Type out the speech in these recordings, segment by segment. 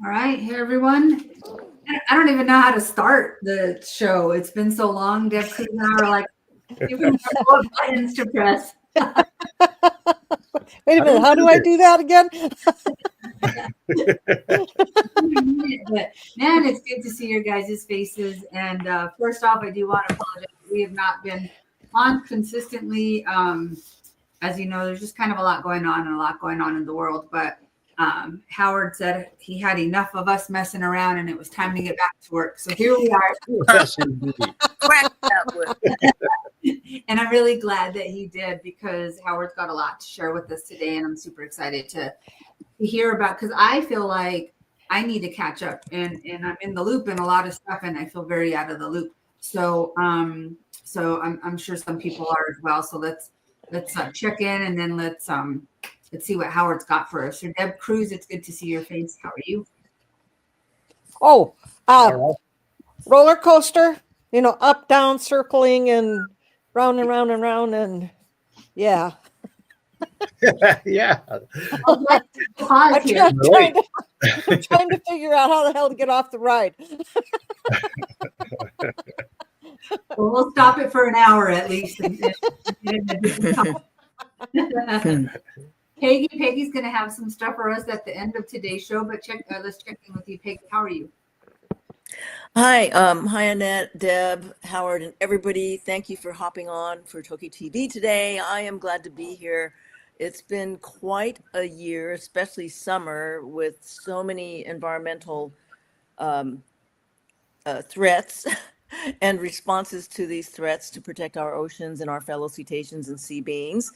All right, hey everyone. I don't even know how to start the show. It's been so long. Deb Cruz and I are like, even know what buttons to press. Wait a minute, how do I do that again? But man, it's good to see your guys' faces. And first off, I do want to apologize. We have not been on consistently. As you know, there's just kind of a lot going on and a lot going on in the world. But Howard said he had enough of us messing around and it was time to get back to work. So here we are. Yes, indeed. And I'm really glad that he did because Howard's got a lot to share with us today. And I'm super excited to hear about, because I feel like I need to catch up and I'm in the loop in a lot of stuff and I feel very out of the loop. So I'm sure some people are as well. So let's check in and then let's see what Howard's got for us. So Deb Cruz, it's good to see your face. How are you? Oh, roller coaster, up, down, circling and round and round and round. And yeah. Yeah. I'm trying to figure out how the hell to get off the ride. Well, we'll stop it for an hour at least. Peggy's going to have some stuff for us at the end of today's show, but let's check in with you, Peggy. How are you? Hi, hi Annette, Deb, Howard, and everybody. Thank you for hopping on for TokiTV today. I am glad to be here. It's been quite a year, especially summer, with so many environmental threats and responses to these threats to protect our oceans and our fellow cetaceans and sea beings.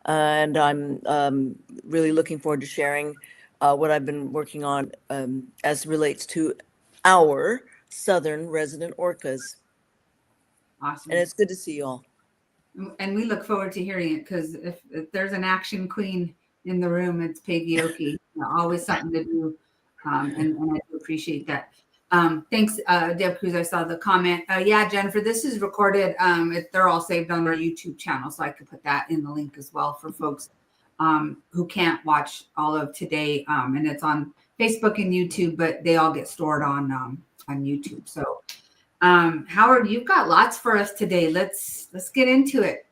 And I'm really looking forward to sharing what I've been working on as relates to our southern resident orcas. Awesome. And it's good to see you all. And we look forward to hearing it, because if there's an action queen in the room, it's Peggy Oki. Always something to do, and I do appreciate that. Thanks, Deb Cruz. I saw the comment. Yeah, Jennifer, this is recorded. They're all saved on our YouTube channel, so I could put that in the link as well for folks who can't watch all of today. And it's on Facebook and YouTube, but they all get stored on YouTube. So Howard, you've got lots for us today. Let's get into it.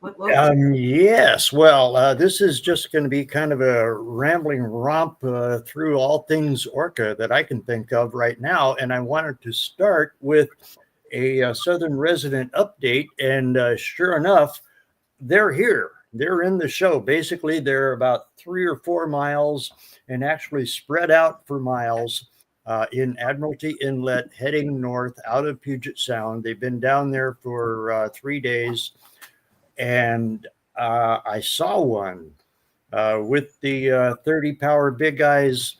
Yes. Well, this is just going to be kind of a rambling romp through all things orca that I can think of right now. And I wanted to start with a Southern resident update. And sure enough, they're here. They're in the show. Basically, they're about 3 or 4 miles and actually spread out for miles in Admiralty Inlet, heading north out of Puget Sound. They've been down there for 3 days. And I saw one with the 30 power Big Eyes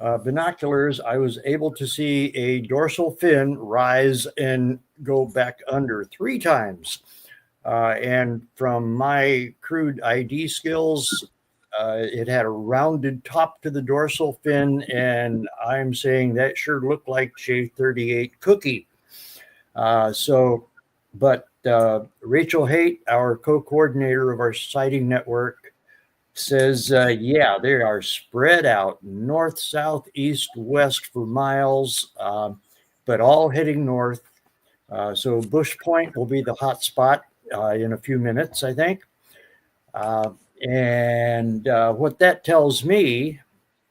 binoculars. I was able to see a dorsal fin rise and go back under 3 times. And from my crude ID skills, it had a rounded top to the dorsal fin, and I'm saying that sure looked like J38 cookie. But Rachel Haight, our co-coordinator of our sighting network, says, yeah, they are spread out north, south, east, west for miles, but all heading north. So Bush Point will be the hot spot in a few minutes, I think. And what that tells me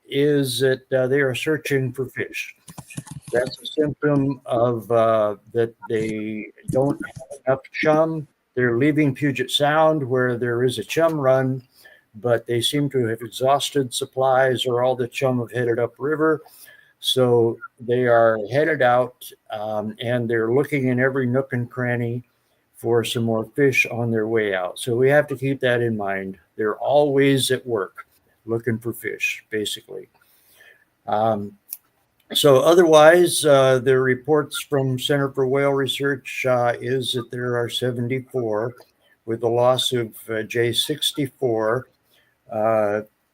is that they are searching for fish. That's a symptom of that they don't have enough chum. They're leaving Puget Sound where there is a chum run, but they seem to have exhausted supplies or all the chum have headed upriver. So they are headed out and they're looking in every nook and cranny for some more fish on their way out. So we have to keep that in mind. They're always at work looking for fish, basically. So otherwise, the reports from Center for Whale Research is that there are 74 with the loss of J64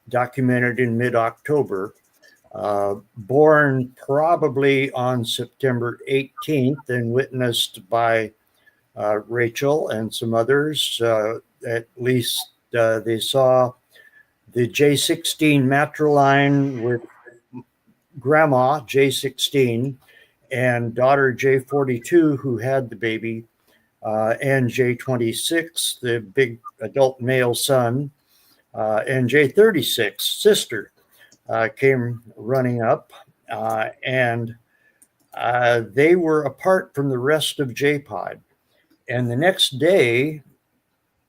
documented in mid-October, born probably on September 18th and witnessed by Rachel and some others. At least they saw the J16 matroline with grandma, J16, and daughter, J42, who had the baby, and J26, the big adult male son, and J36, sister, came running up, and they were apart from the rest of J-Pod. And the next day,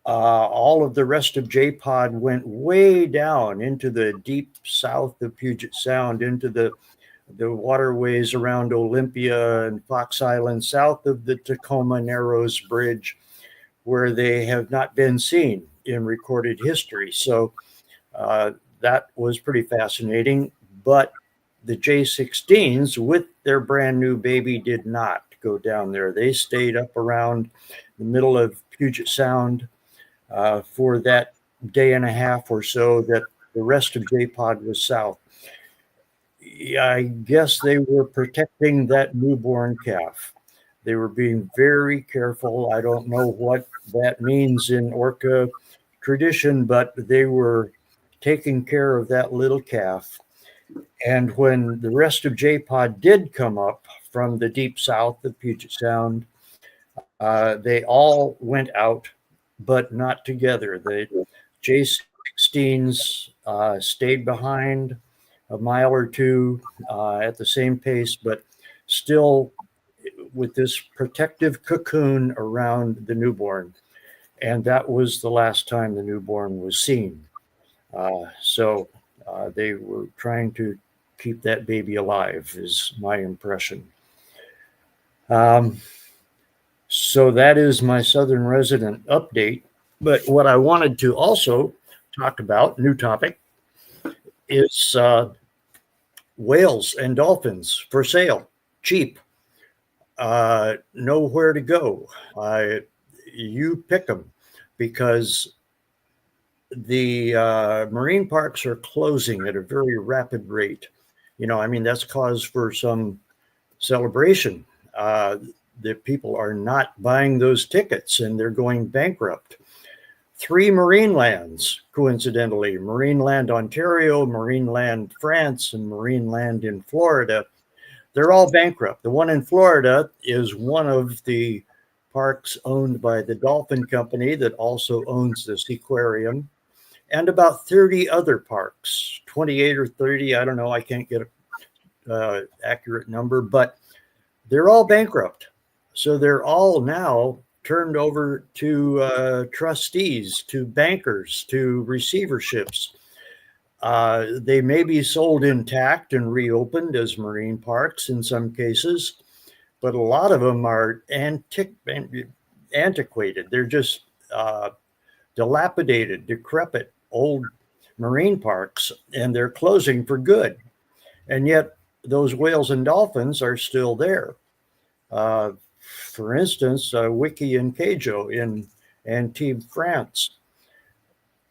all of the rest of J-Pod went way down into the deep south of Puget Sound, into the waterways around Olympia and Fox Island, south of the Tacoma Narrows Bridge, where they have not been seen in recorded history. So that was pretty fascinating. But the J16s with their brand new baby did not go down there. They stayed up around the middle of Puget Sound for that day and a half or so that the rest of J-Pod was south. I guess they were protecting that newborn calf. They were being very careful. I don't know what that means in orca tradition, but they were taking care of that little calf. And when the rest of J-Pod did come up from the deep south of Puget Sound, they all went out, but not together. The J16s stayed behind a mile or two at the same pace, but still with this protective cocoon around the newborn. And that was the last time the newborn was seen. So they were trying to keep that baby alive, is my impression. So that is my Southern Resident update. But what I wanted to also talk about, new topic, is whales and dolphins for sale, cheap, nowhere to go. You pick them, because the marine parks are closing at a very rapid rate. I mean, that's cause for some celebration. The people are not buying those tickets and they're going bankrupt. 3 marine lands, coincidentally, Marineland Ontario, Marineland France, and Marineland in Florida, they're all bankrupt. The one in Florida is one of the parks owned by the Dolphin Company that also owns this aquarium, and about 30 other parks, 28 or 30, I don't know, I can't get an accurate number, but they're all bankrupt. So they're all now turned over to trustees, to bankers, to receiverships. They may be sold intact and reopened as marine parks in some cases, but a lot of them are antiquated. They're just dilapidated, decrepit, old marine parks, and they're closing for good. And yet those whales and dolphins are still there. For instance, Wiki and Cajo in Antibes, France.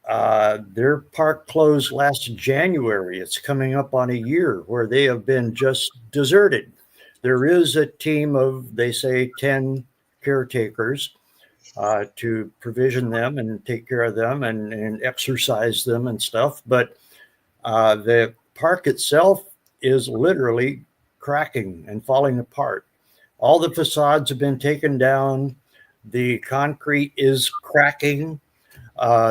Their park closed last January. It's coming up on a year where they have been just deserted. There is a team of, they say, 10 caretakers to provision them and take care of them and exercise them and stuff. But the park itself is literally cracking and falling apart. All the facades have been taken down. The concrete is cracking.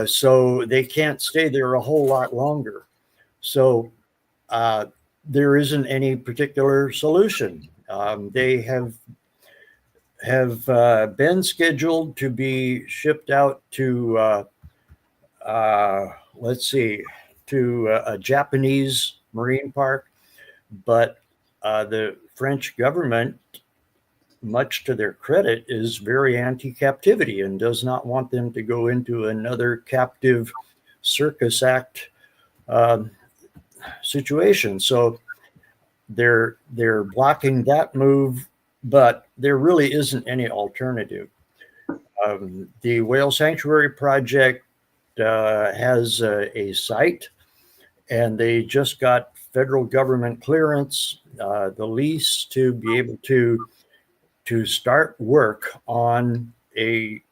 So they can't stay there a whole lot longer. So there isn't any particular solution. They have been scheduled to be shipped out to, to a Japanese marine park, but the French government, much to their credit, is very anti-captivity and does not want them to go into another captive circus act situation. So they're blocking that move, but there really isn't any alternative. The Whale Sanctuary Project has a site, and they just got federal government clearance, the lease, to be able to start work on a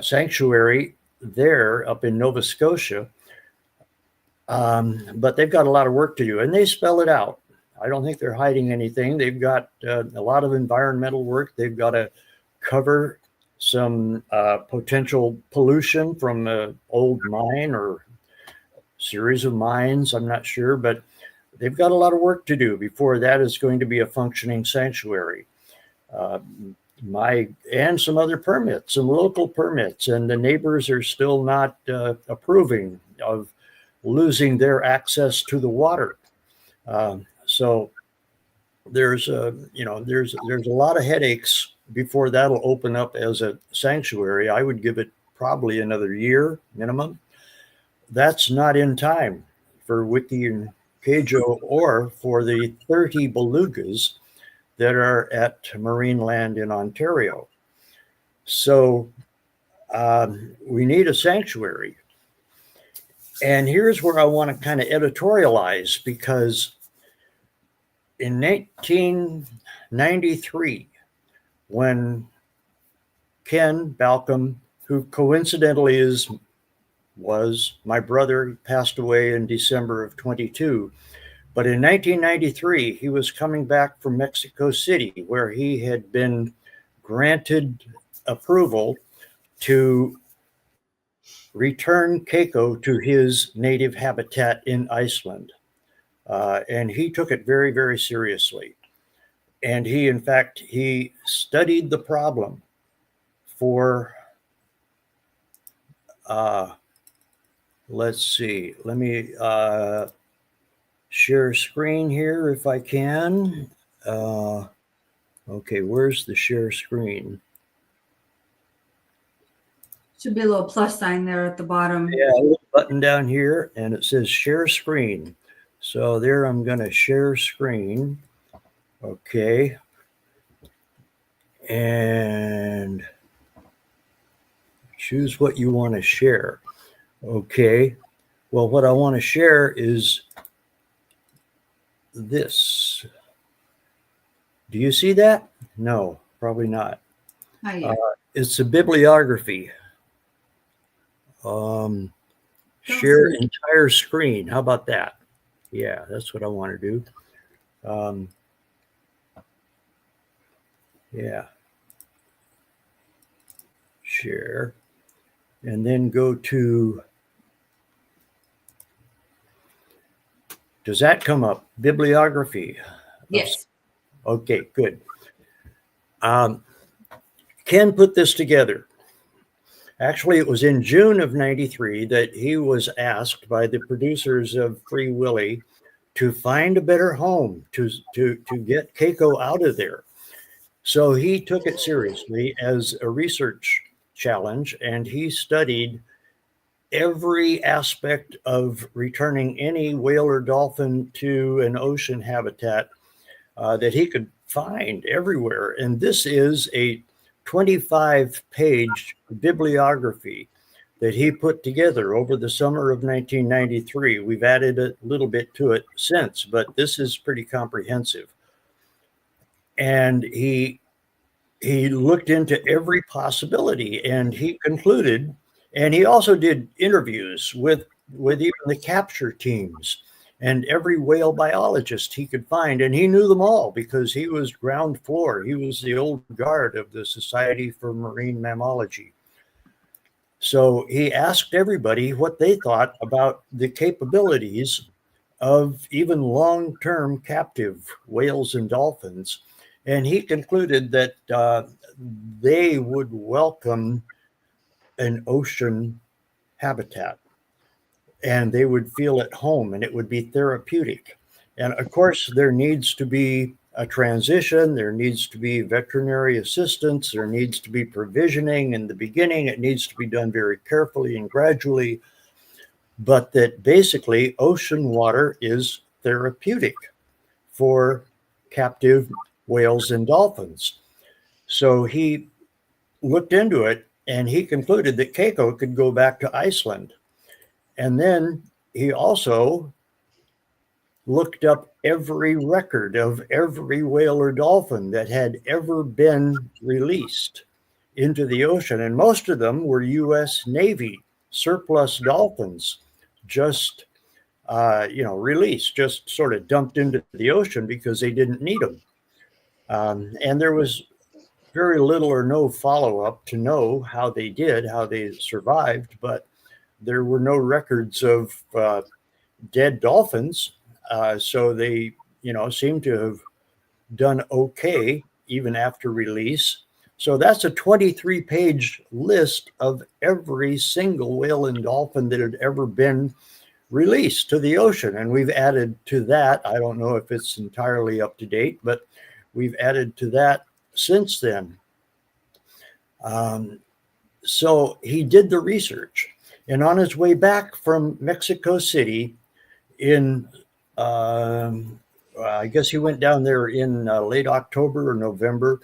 sanctuary there up in Nova Scotia. But they've got a lot of work to do, and they spell it out. I don't think they're hiding anything. They've got a lot of environmental work. They've got to cover some potential pollution from an old mine or series of mines. I'm not sure, but they've got a lot of work to do before that is going to be a functioning sanctuary. And some other permits, some local permits, and the neighbors are still not approving of losing their access to the water. So there's a lot of headaches before that'll open up as a sanctuary. I would give it probably another year minimum. That's not in time for Wiki and Cajo or for the 30 belugas that are at Marine Land in Ontario. So we need a sanctuary. And here's where I want to kind of editorialize, because in 1993, when Ken Balcom, who coincidentally was my brother, he passed away in December of 22. But in 1993, he was coming back from Mexico City, where he had been granted approval to return Keiko to his native habitat in Iceland. And he took it very, very seriously. And in fact, he studied the problem for, let's see, let me share screen here if I can. Okay, where's the share screen? Should be a little plus sign there at the bottom. Yeah, a little button down here, and it says share screen. So there, I'm going to share screen. Okay. And choose what you want to share. Okay. Well, what I want to share is this. Do you see that? No, probably not. It's a bibliography. Share entire screen. How about that? Yeah, that's what I want to do. Yeah. Share. And then go to, does that come up? Bibliography. Yes. Okay, good. Ken put this together. Actually, it was in June of 93 that he was asked by the producers of Free Willy to find a better home to get Keiko out of there. So he took it seriously as a research challenge, and he studied every aspect of returning any whale or dolphin to an ocean habitat that he could find everywhere. And this is a 25-page bibliography that he put together over the summer of 1993. We've added a little bit to it since, but this is pretty comprehensive. And he looked into every possibility, and he concluded, and he also did interviews with even the capture teams and every whale biologist he could find. And he knew them all because he was ground floor. He was the old guard of the Society for Marine Mammalogy. So he asked everybody what they thought about the capabilities of even long-term captive whales and dolphins. And he concluded that they would welcome an ocean habitat, and they would feel at home, and it would be therapeutic. And of course, there needs to be a transition. There needs to be veterinary assistance. There needs to be provisioning in the beginning. It needs to be done very carefully and gradually. But that basically ocean water is therapeutic for captive whales and dolphins. So he looked into it, and he concluded that Keiko could go back to Iceland. And then he also looked up every record of every whale or dolphin that had ever been released into the ocean. And most of them were U.S. Navy surplus dolphins, just released, just sort of dumped into the ocean because they didn't need them. And there was very little or no follow-up to know how they did, how they survived, but there were no records of dead dolphins. So they, seem to have done okay even after release. So that's a 23-page list of every single whale and dolphin that had ever been released to the ocean. And we've added to that. I don't know if it's entirely up to date, but we've added to that since then. So he did the research. And on his way back from Mexico City I guess he went down there in late October or November,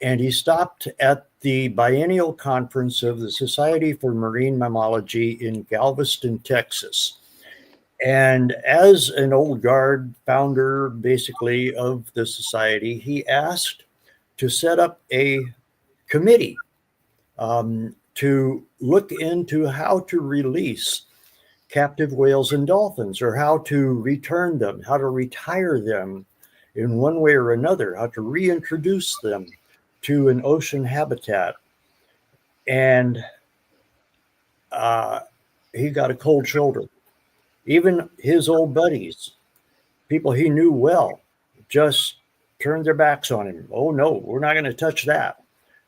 and he stopped at the biennial conference of the Society for Marine Mammalogy in Galveston, Texas. And as an old guard founder, basically, of the society, he asked to set up a committee to look into how to release captive whales and dolphins, or how to return them, how to retire them in one way or another, how to reintroduce them to an ocean habitat. And he got a cold shoulder. Even his old buddies, people he knew well, just turned their backs on him. Oh no, we're not going to touch that.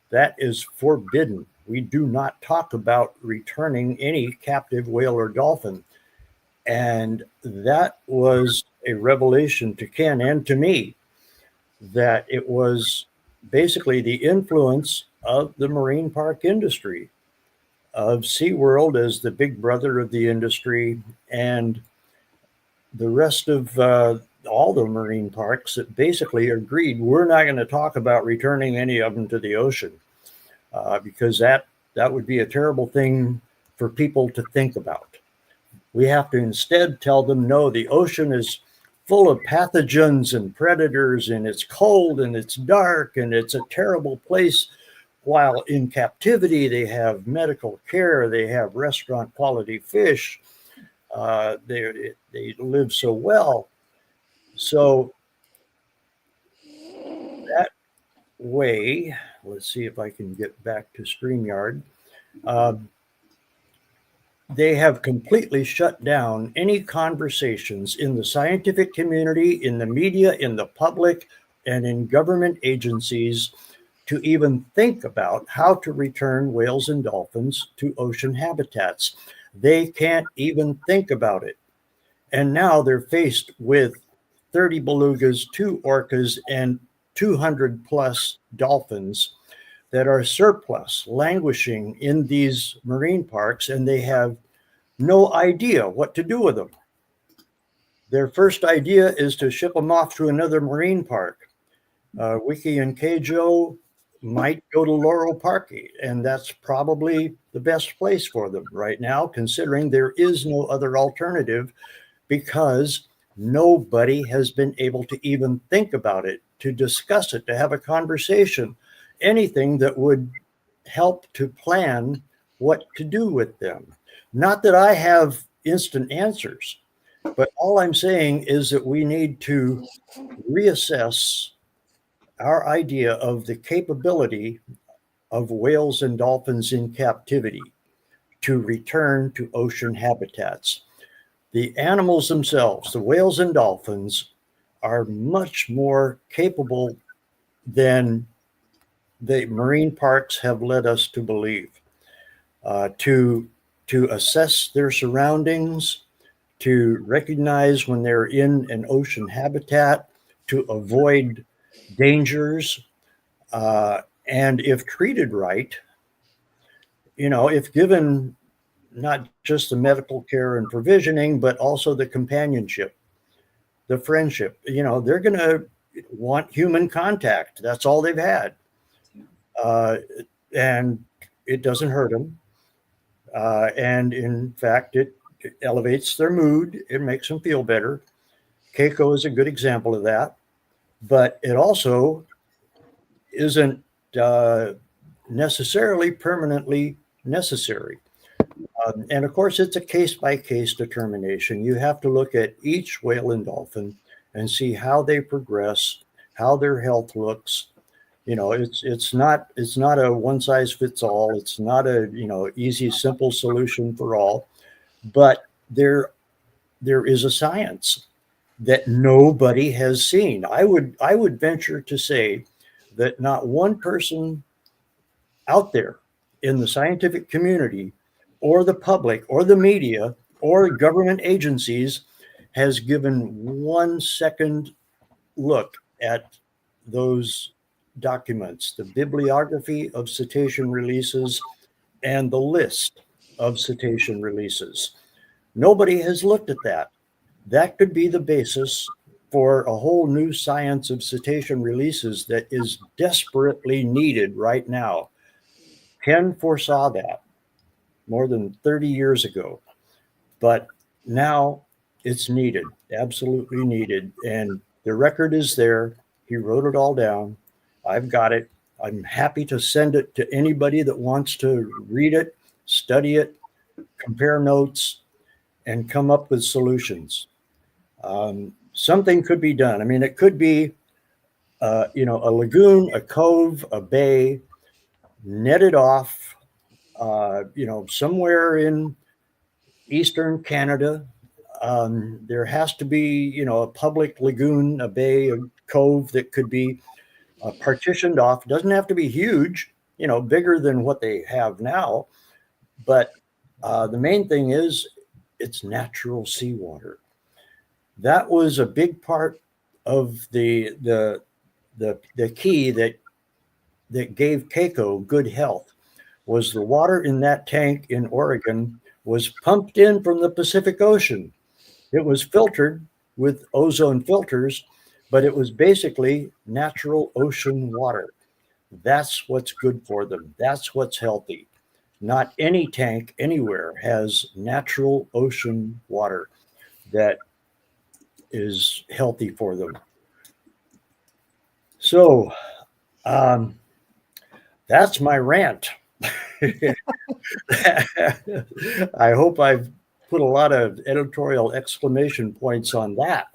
That is forbidden. We do not talk about returning any captive whale or dolphin. And that was a revelation to Ken and to me, that it was basically the influence of the marine park industry, of SeaWorld as the big brother of the industry, and the rest of all the marine parks that basically agreed we're not going to talk about returning any of them to the ocean. Because that would be a terrible thing for people to think about. We have to instead tell them, no, the ocean is full of pathogens and predators, and it's cold and it's dark and it's a terrible place. While in captivity, they have medical care, they have restaurant quality fish, they live so well. So that way, let's see if I can get back to StreamYard. They have completely shut down any conversations in the scientific community, in the media, in the public, and in government agencies to even think about how to return whales and dolphins to ocean habitats. They can't even think about it. And now they're faced with 30 belugas, 2 orcas, and 200 plus dolphins that are surplus, languishing in these marine parks, and they have no idea what to do with them. Their first idea is to ship them off to another marine park. Wiki and Keijo might go to Laurel Park, and that's probably the best place for them right now, considering there is no other alternative, because nobody has been able to even think about it, to discuss it, to have a conversation, anything that would help to plan what to do with them. Not that I have instant answers, but all I'm saying is that we need to reassess our idea of the capability of whales and dolphins in captivity to return to ocean habitats. The animals themselves, the whales and dolphins, are much more capable than the marine parks have led us to believe, to assess their surroundings, to recognize when they're in an ocean habitat, to avoid dangers, and if treated right, if given not just the medical care and provisioning, but also the companionship, the friendship, they're going to want human contact. That's all they've had. And it doesn't hurt them. And in fact, it elevates their mood. It makes them feel better. Keiko is a good example of that. But it also isn't necessarily permanently necessary. And of course, it's a case by case determination. You have to look at each whale and dolphin and see how they progress, how their health looks. It's not a one size fits all. It's not a easy simple solution for all. But there is a science that nobody has seen. I would venture to say that not one person out there in the scientific community or the public or the media or government agencies has given 1 second look at those documents, the bibliography of cetacean releases and the list of cetacean releases. Nobody has looked at that. That could be the basis for a whole new science of cetacean releases that is desperately needed right now. Ken foresaw that more than 30 years ago, but now it's needed, absolutely needed. And the record is there. He wrote it all down. I've got it. I'm happy to send it to anybody that wants to read it, study it, compare notes, and come up with solutions. Something could be done. I mean, it could be, a lagoon, a cove, a bay, netted off, somewhere in eastern Canada. There has to be, a public lagoon, a bay, a cove that could be partitioned off. It doesn't have to be huge, bigger than what they have now. But the main thing is it's natural seawater. That was a big part of the key that gave Keiko good health. Was the water in that tank in Oregon was pumped in from the Pacific Ocean. It was filtered with ozone filters, but it was basically natural ocean water. That's what's good for them. That's what's healthy. Not any tank anywhere has natural ocean water that is healthy for them. So that's my rant. I hope I've put a lot of editorial exclamation points on that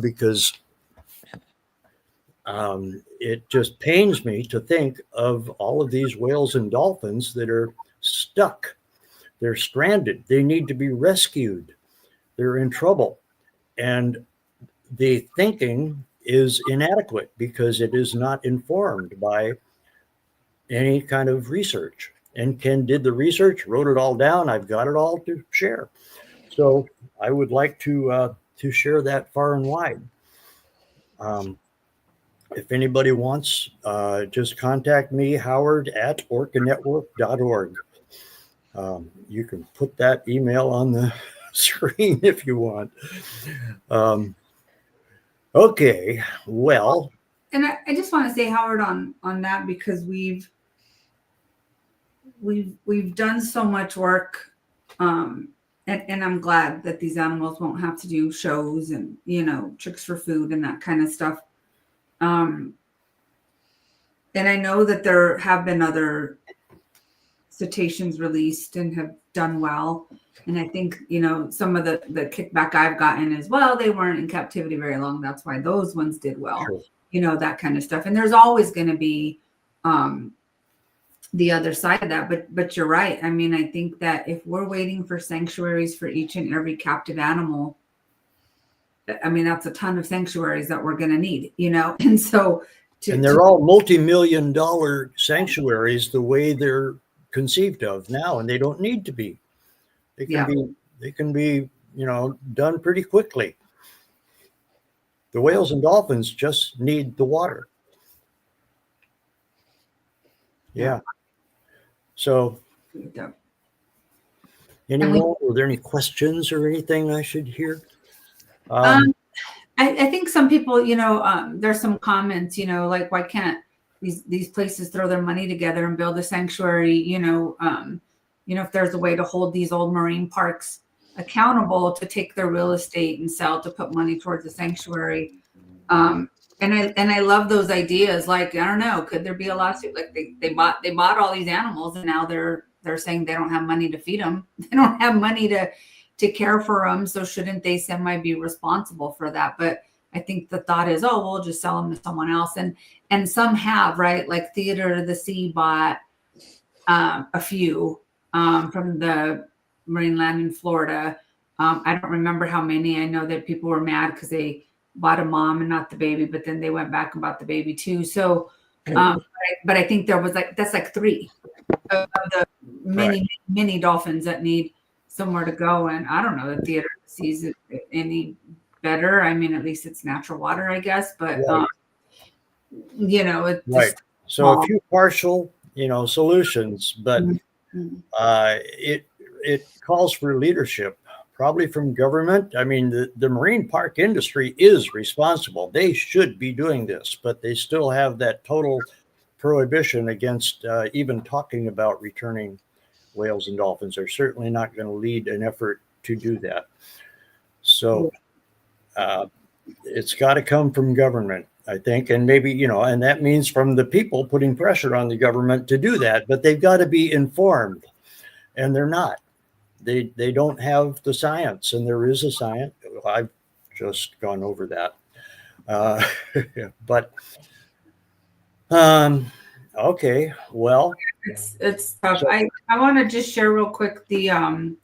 because it just pains me to think of all of these whales and dolphins that are stuck. They're stranded. They need to be rescued. They're in trouble. And the thinking is inadequate because it is not informed by any kind of research. And Ken did the research, wrote it all down. I've got it all to share. So I would like to share that far and wide. If anybody wants, just contact me, howard@orcanetwork.org. You can put that email on the screen if you want. Okay, well. And I just want to say, Howard, on that, because we've done so much work, and I'm glad that these animals won't have to do shows and tricks for food and that kind of stuff. And I know that there have been other cetaceans released and have done well. And I think, some of the kickback I've gotten as well, they weren't in captivity very long. That's why those ones did well, Sure. That kind of stuff. And there's always going to be the other side of that. But you're right. I mean, I think that if we're waiting for sanctuaries for each and every captive animal, I mean, that's a ton of sanctuaries that we're going to need, And so and they're all multi-million-dollar sanctuaries the way they're conceived of now, and they don't need to be. They can be done pretty quickly. The whales and dolphins just need the water. Yeah. So anymore, were there any questions or anything I should hear? I think some people, there's some comments, like, why can't these places throw their money together and build a sanctuary? If there's a way to hold these old marine parks accountable to take their real estate and sell to put money towards a sanctuary. And I love those ideas. Like, I don't know, could there be a lawsuit? Like they bought all these animals and now they're they're saying they don't have money to feed them. They don't have money to care for them. So shouldn't they semi be responsible for that? But I think the thought is, oh, we'll just sell them to someone else. And some have, right? Like Theater of the Sea bought a few from the Marine Land in Florida. I don't remember how many. I know that people were mad because they bought a mom and not the baby, but then they went back and bought the baby too. So, but I think there was like, that's like 3 of the many dolphins that need somewhere to go. And I don't know that Theater of the Sea is any better. I mean, at least it's natural water, I guess, but you know, it's right. So a few partial, solutions, but it calls for leadership, probably from government. I mean, the marine park industry is responsible. They should be doing this, but they still have that total prohibition against even talking about returning whales and dolphins. They're certainly not going to lead an effort to do that. So it's got to come from government, I think, and maybe, and that means from the people putting pressure on the government to do that, but they've got to be informed, and they're not. They don't have the science, and there is a science. I've just gone over that. But okay, well, it's tough. So, I want to just share real quick the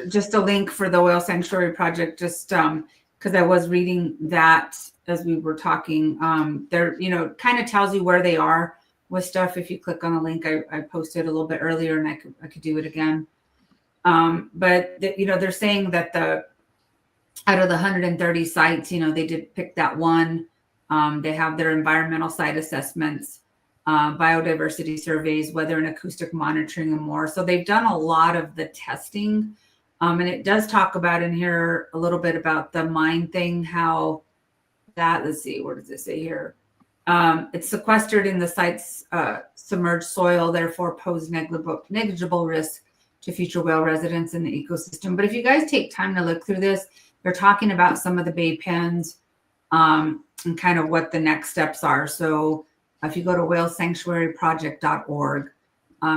just a link for the Whale Sanctuary Project, just because I was reading that as we were talking. There, kind of tells you where they are with stuff. If you click on the link, I posted a little bit earlier, and I could do it again. But they're saying that out of the 130 sites, they did pick that one. They have their environmental site assessments, biodiversity surveys, weather and acoustic monitoring, and more. So they've done a lot of the testing. And it does talk about in here a little bit about the mine thing, how that, let's see, what does it say here? It's sequestered in the site's submerged soil, therefore pose negligible risk to future whale residents in the ecosystem. But if you guys take time to look through this, they're talking about some of the bay pens and kind of what the next steps are. So if you go to whalesanctuaryproject.org,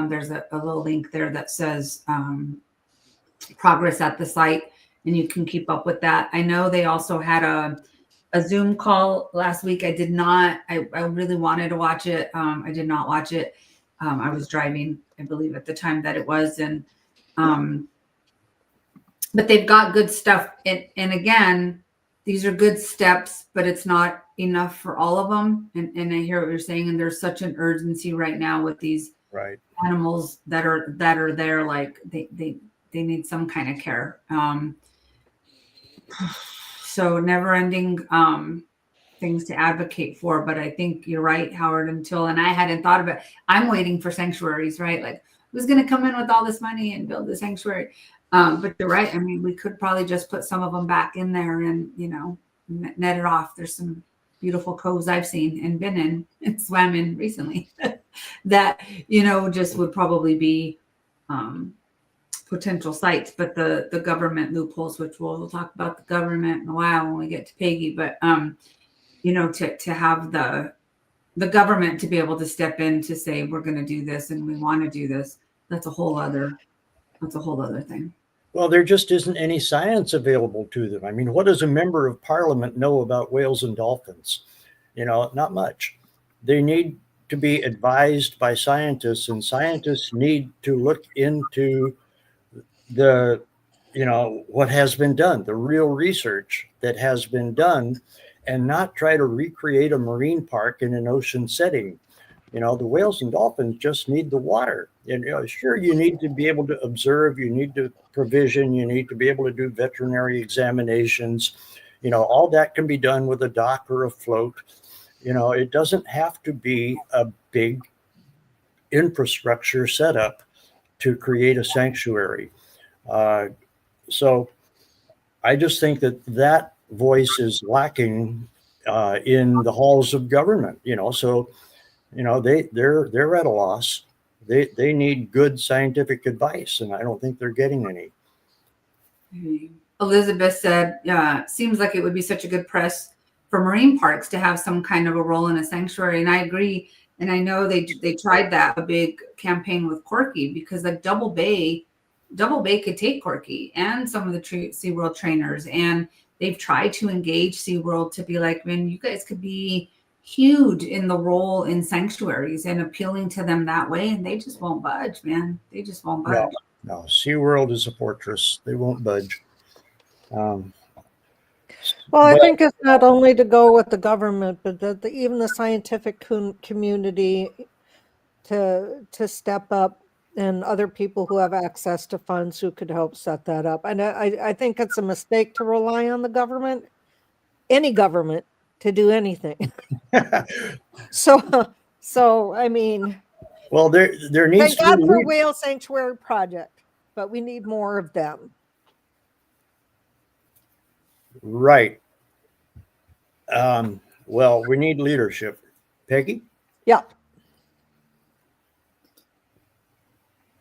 there's a little link there that says progress at the site, and you can keep up with that. I know they also had a Zoom call last week. I did not, I really wanted to watch it. I did not watch it. I was driving, I believe, at the time that it was. And, but they've got good stuff. And again, these are good steps, but it's not enough for all of them. And I hear what you're saying. And there's such an urgency right now with these animals that are there. Like they need some kind of care. So never ending things to advocate for. But I think you're right, Howard, and I hadn't thought of it. I'm waiting for sanctuaries, right? Like, who's going to come in with all this money and build the sanctuary? But you're right. I mean, we could probably just put some of them back in there and, net it off. There's some beautiful coves I've seen and been in and swam in recently that, just would probably be potential sites. But the government loopholes, which we'll talk about the government in a while when we get to Peggy, but, to have the government to be able to step in to say, we're going to do this and we want to do this. That's a whole other thing. Well, there just isn't any science available to them. I mean, what does a member of parliament know about whales and dolphins? Not much. They need to be advised by scientists, and scientists need to look into the, what has been done, the real research that has been done, and not try to recreate a marine park in an ocean setting. The whales and dolphins just need the water. And sure, you need to be able to observe, you need to provision, you need to be able to do veterinary examinations. All that can be done with a dock or a float. It doesn't have to be a big infrastructure setup to create a sanctuary. So I just think that voice is lacking in the halls of government. So they're at a loss. They need good scientific advice, and I don't think they're getting any. Elizabeth said, seems like it would be such a good press for marine parks to have some kind of a role in a sanctuary. And I agree. And I know they tried that, a big campaign with Corky, because like Double Bay could take Corky and some of the SeaWorld trainers, and they've tried to engage SeaWorld to be like, man, you guys could be huge in the role in sanctuaries and appealing to them that way, and they just won't budge, man. They just won't budge. No, SeaWorld is a fortress. They won't budge. Well, I think it's not only to go with the government, but even the scientific community to step up, and other people who have access to funds who could help set that up. And I think it's a mistake to rely on the government, any government, to do anything. So I mean, well, there needs thank God to for be Whale Sanctuary Project, but we need more of them. right. Well, we need leadership. Peggy? Yeah.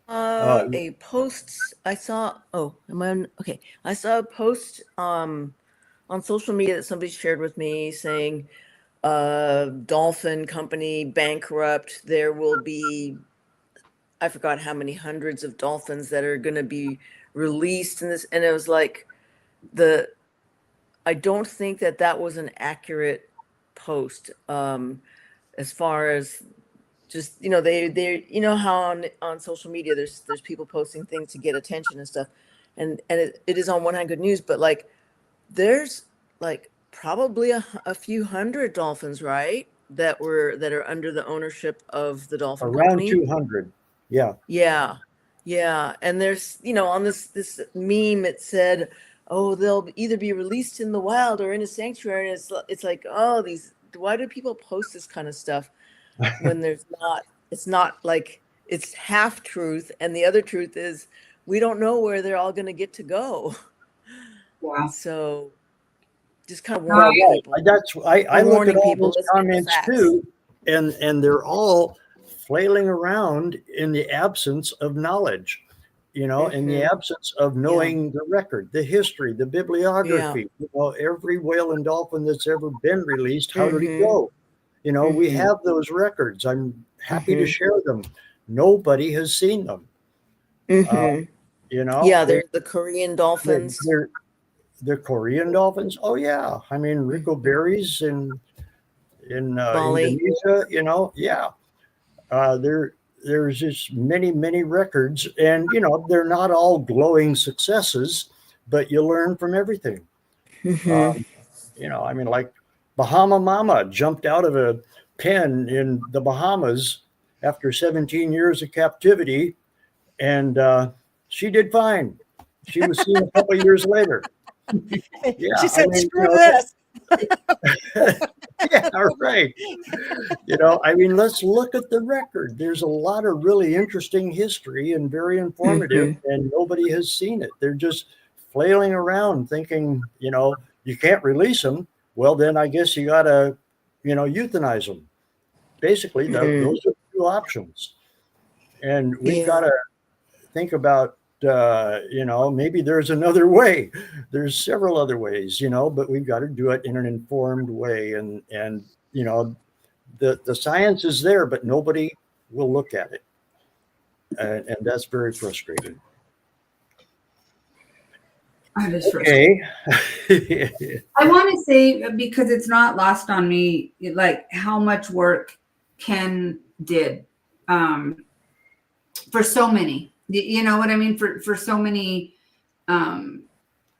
A post I saw. Oh, am I on? Okay. I saw a post on social media that somebody shared with me saying, dolphin company bankrupt. There will be, I forgot how many hundreds of dolphins that are going to be released in this. And it was like, I don't think that was an accurate post, as far as just, they how on social media there's people posting things to get attention and stuff, and it is on one hand good news, but like there's like probably a few hundred dolphins, right, that are under the ownership of the dolphin Around company. 200. Yeah. Yeah, and there's on this meme it said, oh, they'll either be released in the wild or in a sanctuary, and it's like, oh, why do people post this kind of stuff when it's not like, it's half truth, and the other truth is we don't know where they're all going to get to go. Yeah. So just kind of warning people. I look at all those let's get the comments facts. too, and they're all flailing around in the absence of knowledge, in the absence of knowing the record, the history, the bibliography. Every whale and dolphin that's ever been released, how did it go? We have those records. I'm happy to share them. Nobody has seen them. Yeah, there's the Korean dolphins. The Korean dolphins. Oh yeah, I mean Rico Berries in Bali. Indonesia. There's just many records, and they're not all glowing successes, but you learn from everything. I mean, like Bahama Mama jumped out of a pen in the Bahamas after 17 years of captivity, and she did fine. She was seen a couple of years later. She said, screw this. Yeah, right. I mean, let's look at the record. There's a lot of really interesting history and very informative, and nobody has seen it. They're just flailing around thinking, you can't release them. Well, then I guess you got to, euthanize them. Basically, those are two options. And we've got to think about, maybe there's another way. There's several other ways, but we've got to do it in an informed way. And the science is there, but nobody will look at it. And that's very frustrating. That is frustrating. I want to say, because it's not lost on me, like how much work Ken did for so many. You know what I mean? For so many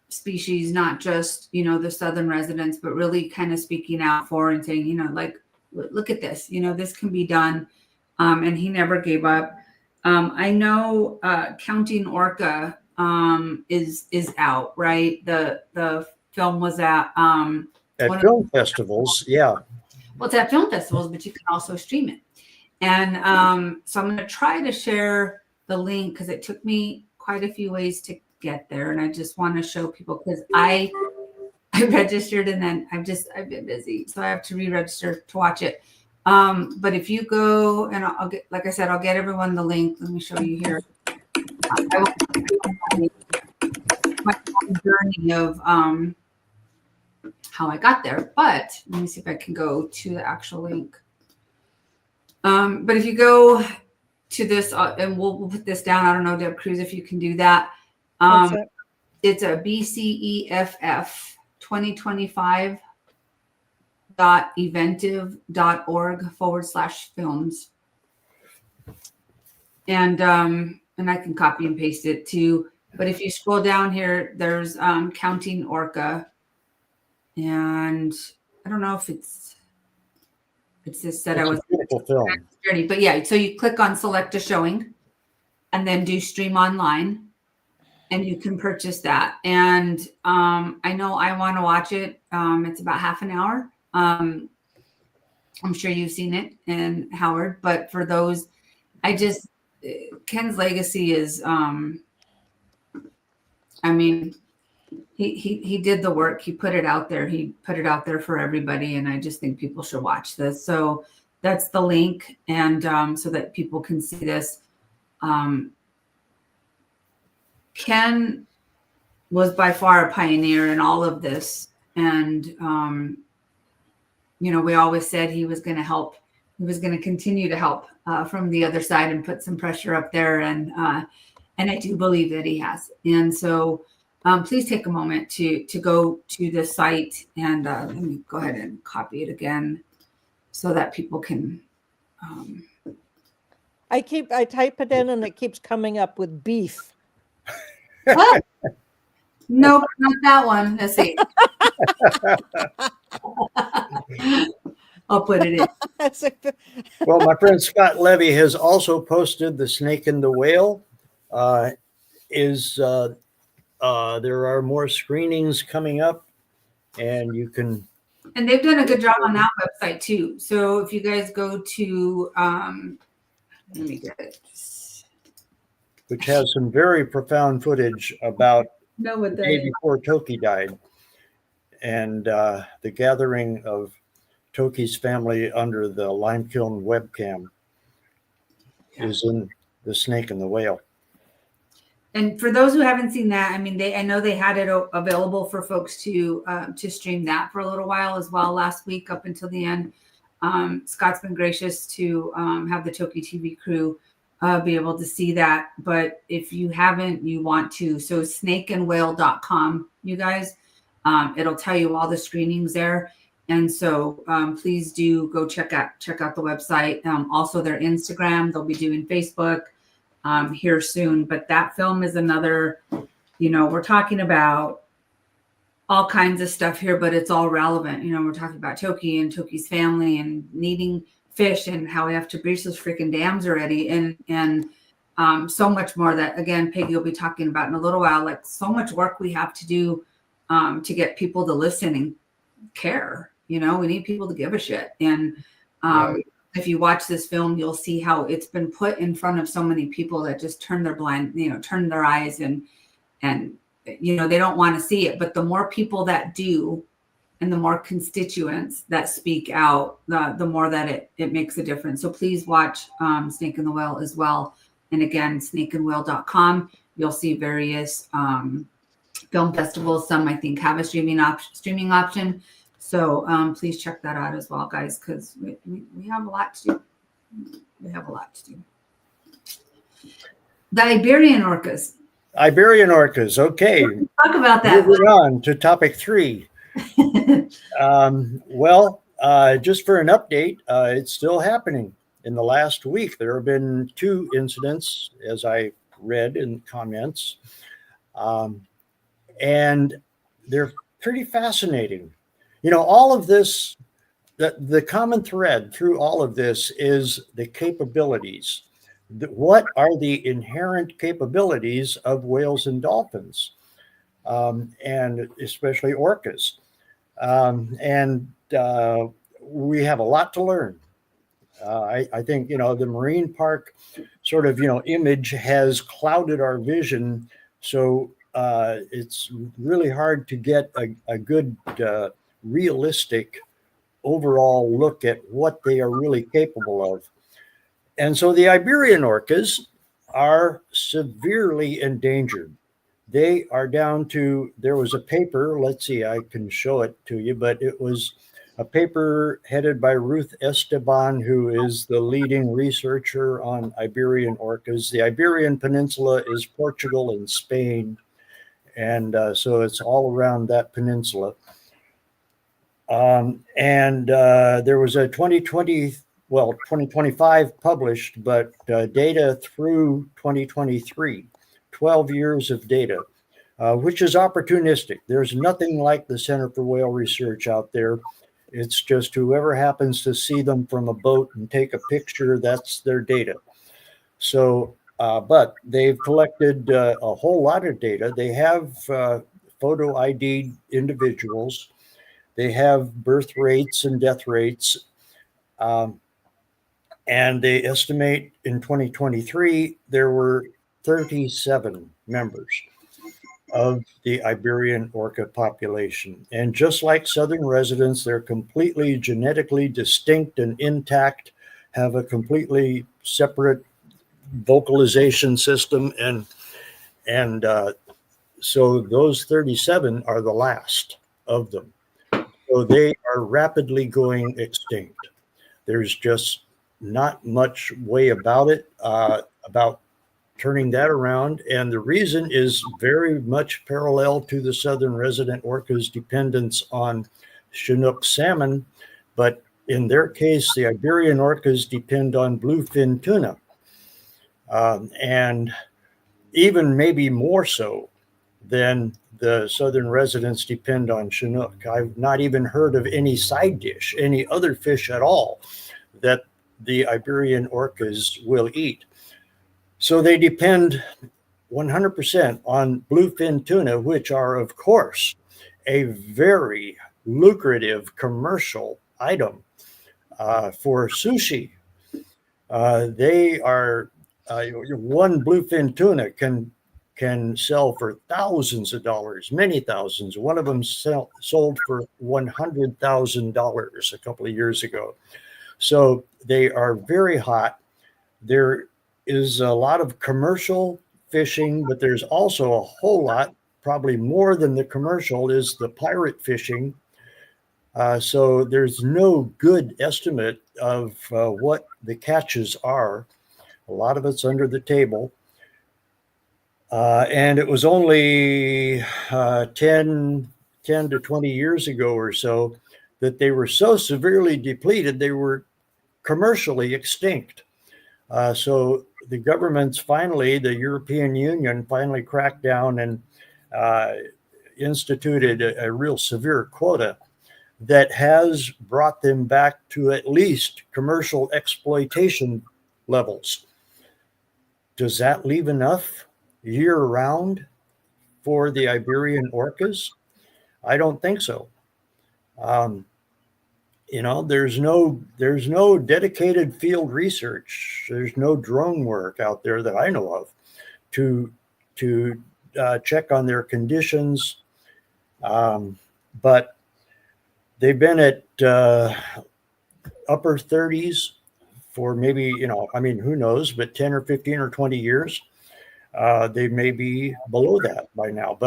species, not just, the southern residents, but really kind of speaking out for and saying, like, look at this, this can be done. And he never gave up. I know Counting Orca is out, right? The film was at film festivals. Yeah. Well, it's at film festivals, but you can also stream it. And so I'm going to try to share the link because it took me quite a few ways to get there, and I just want to show people because I registered and then I've been busy, so I have to re-register to watch it. But if you go, and I'll get, like I said, I'll get everyone the link. Let me show you here. I will my journey of how I got there, but let me see if I can go to the actual link. But if you go to this, and we'll put this down. I don't know, Deb Cruz, if you can do that. What's that? It's a BCEFF 2025.eventive.org/films. And I can copy and paste it too. But if you scroll down here, there's Counting Orca. And I don't know if it's just said I was a beautiful film. journey, but yeah, so you click on select a showing and then do stream online and you can purchase that. And I know I want to watch it. It's about half an hour. I'm sure you've seen it, and Howard, but for those, Ken's legacy is, I mean, he did the work. He put it out there. He put it out there for everybody. And I just think people should watch this. So that's the link. And so that people can see this. Ken was by far a pioneer in all of this. And, we always said he was going to help. He was going to continue to help from the other side and put some pressure up there. And I do believe that he has. And so please take a moment to go to the site, and let me go ahead and copy it again so that people can. I type it in and it keeps coming up with beef. Nope, not that one. Let's see. I'll put it in. Well, my friend Scott Levy has also posted The Snake and the Whale. There are more screenings coming up, and you can. And they've done a good job on that website too. So if you guys go to, let me get it. Which has some very profound footage about Know the day before Toki died, and the gathering of Toki's family under the lime kiln webcam is in The Snake and the Whale. And for those who haven't seen that, I mean, I know they had it available for folks to stream that for a little while as well last week up until the end. Scott's been gracious to have the TokiTV crew be able to see that. But if you haven't, you want to. So snakeandwhale.com, you guys, it'll tell you all the screenings there. And so please do go check out the website. Also their Instagram, they'll be doing Facebook here soon. But that film is another, we're talking about all kinds of stuff here, but it's all relevant. We're talking about Toki and Toki's family and needing fish and how we have to breach those freaking dams already. And so much more that, again, Peggy will be talking about in a little while, like so much work we have to do to get people to listen and care. We need people to give a shit. And if you watch this film, you'll see how it's been put in front of so many people that just turn their eyes and they don't want to see it. But the more people that do, and the more constituents that speak out, the more that it makes a difference. So please watch Snake and the Whale as well. And again, snakeandwhale.com. You'll see various film festivals. Some I think have a streaming option. So please check that out as well, guys, because we have a lot to do. We have a lot to do. The Iberian Orcas. Iberian Orcas. Okay. Talk about that. Moving on to topic 3. Just for an update, it's still happening. In the last week, there have been 2 incidents, as I read in comments, and they're pretty fascinating. All of this, the common thread through all of this is the capabilities. What are the inherent capabilities of whales and dolphins, and especially orcas? We have a lot to learn. I think, the marine park sort of, image has clouded our vision. So it's really hard to get a good, realistic overall look at what they are really capable of. And so the Iberian orcas are severely endangered. They are down to, there was a paper, let's see, I can show it to you, but it was a paper headed by Ruth Esteban, who is the leading researcher on Iberian orcas. The Iberian Peninsula is Portugal and Spain, and so it's all around that peninsula. There was a 2025 published, but data through 2023, 12 years of data, which is opportunistic. There's nothing like the Center for Whale Research out there. It's just whoever happens to see them from a boat and take a picture, that's their data. So, but they've collected a whole lot of data. They have photo ID'd individuals. They have birth rates and death rates. And they estimate in 2023, there were 37 members of the Iberian orca population. And just like southern residents, they're completely genetically distinct and intact, have a completely separate vocalization system. And so those 37 are the last of them. So they are rapidly going extinct. There's just not much way about it, about turning that around. And the reason is very much parallel to the southern resident orcas' dependence on Chinook salmon. But in their case, the Iberian orcas depend on bluefin tuna. And even maybe more so than the southern residents depend on Chinook. I've not even heard of any side dish, any other fish at all that the Iberian orcas will eat. So they depend 100% on bluefin tuna, which are, of course, a very lucrative commercial item for sushi. They are, one bluefin tuna can sell for thousands of dollars, many thousands. One of them sold for $100,000 a couple of years ago. So they are very hot. There is a lot of commercial fishing, but there's also a whole lot, probably more than the commercial, is the pirate fishing. So there's no good estimate of what the catches are. A lot of it's under the table. And it was only 10 to 20 years ago or so that they were so severely depleted, they were commercially extinct. So the governments finally, the European Union finally cracked down and instituted a real severe quota that has brought them back to at least commercial exploitation levels. Does that leave enough year-round for the Iberian orcas? I don't think so. There's no dedicated field research. There's no drone work out there that I know of to check on their conditions. But they've been at upper 30s for maybe, who knows, but 10 or 15 or 20 years. They may be below that by now.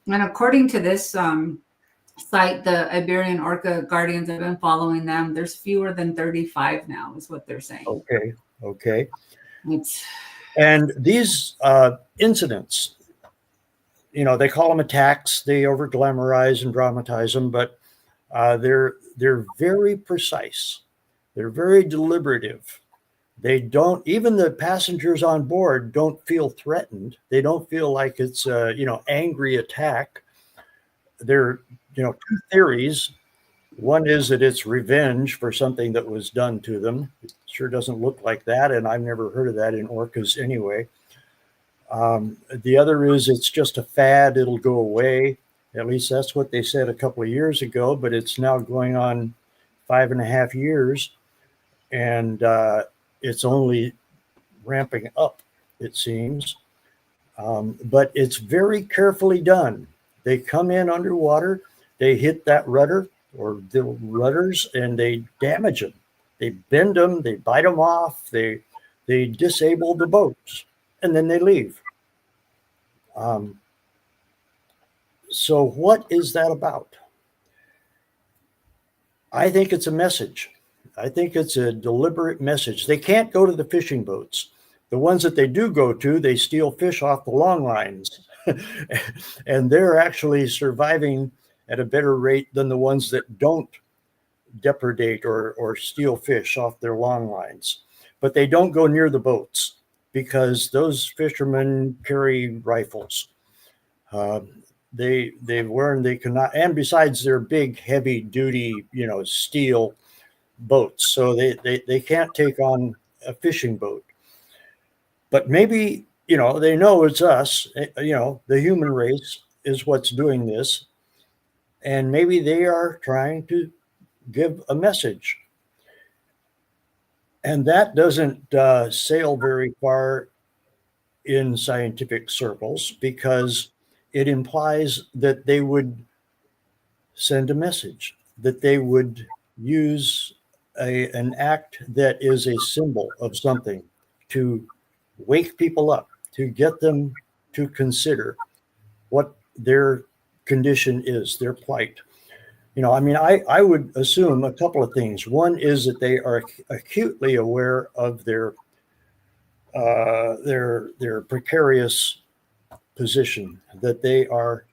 And according to this site, the Iberian Orca Guardians have been following them. There's fewer than 35 now, is what they're saying. Okay. It's... And these incidents, they call them attacks. They over glamorize and dramatize them, but they're very precise. They're very deliberative. They don't, even the passengers on board don't feel threatened. They don't feel like it's a, angry attack. There, two theories. One is that it's revenge for something that was done to them. It sure doesn't look like that, and I've never heard of that in orcas anyway. The other is it's just a fad. It'll go away. At least that's what they said a couple of years ago, but it's now going on 5.5 years, and it's only ramping up, it seems. But it's very carefully done. They come in underwater, they hit that rudder or the rudders, and they damage them. They bend them, they bite them off, they disable the boats, and then they leave. So what is that about? I think it's a message. I think it's a deliberate message. They can't go to the fishing boats. The ones that they do go to, they steal fish off the long lines. And they're actually surviving at a better rate than the ones that don't depredate or steal fish off their long lines. But they don't go near the boats because those fishermen carry rifles. Uh, they cannot, and besides they're big, heavy duty, steel boats, so they can't take on a fishing boat. But maybe, they know it's us, the human race is what's doing this, and maybe they are trying to give a message. And that doesn't sail very far in scientific circles because it implies that they would send a message, that they would use an act that is a symbol of something to wake people up, to get them to consider what their condition is, their plight. I would assume a couple of things. One is that they are acutely aware of their precarious position, that they are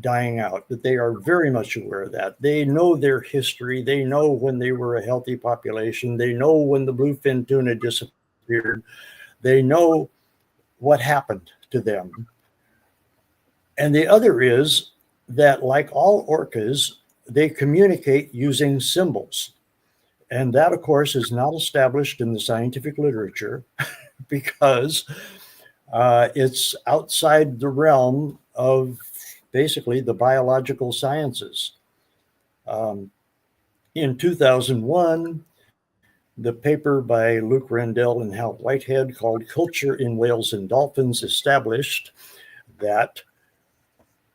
dying out, that they are very much aware of that. They know their history. They know when they were a healthy population. They know when the bluefin tuna disappeared. They know what happened to them. And the other is that, like all orcas, they communicate using symbols. And that, of course, is not established in the scientific literature because it's outside the realm of basically the biological sciences. In 2001, the paper by Luke Rendell and Hal Whitehead called Culture in Whales and Dolphins established that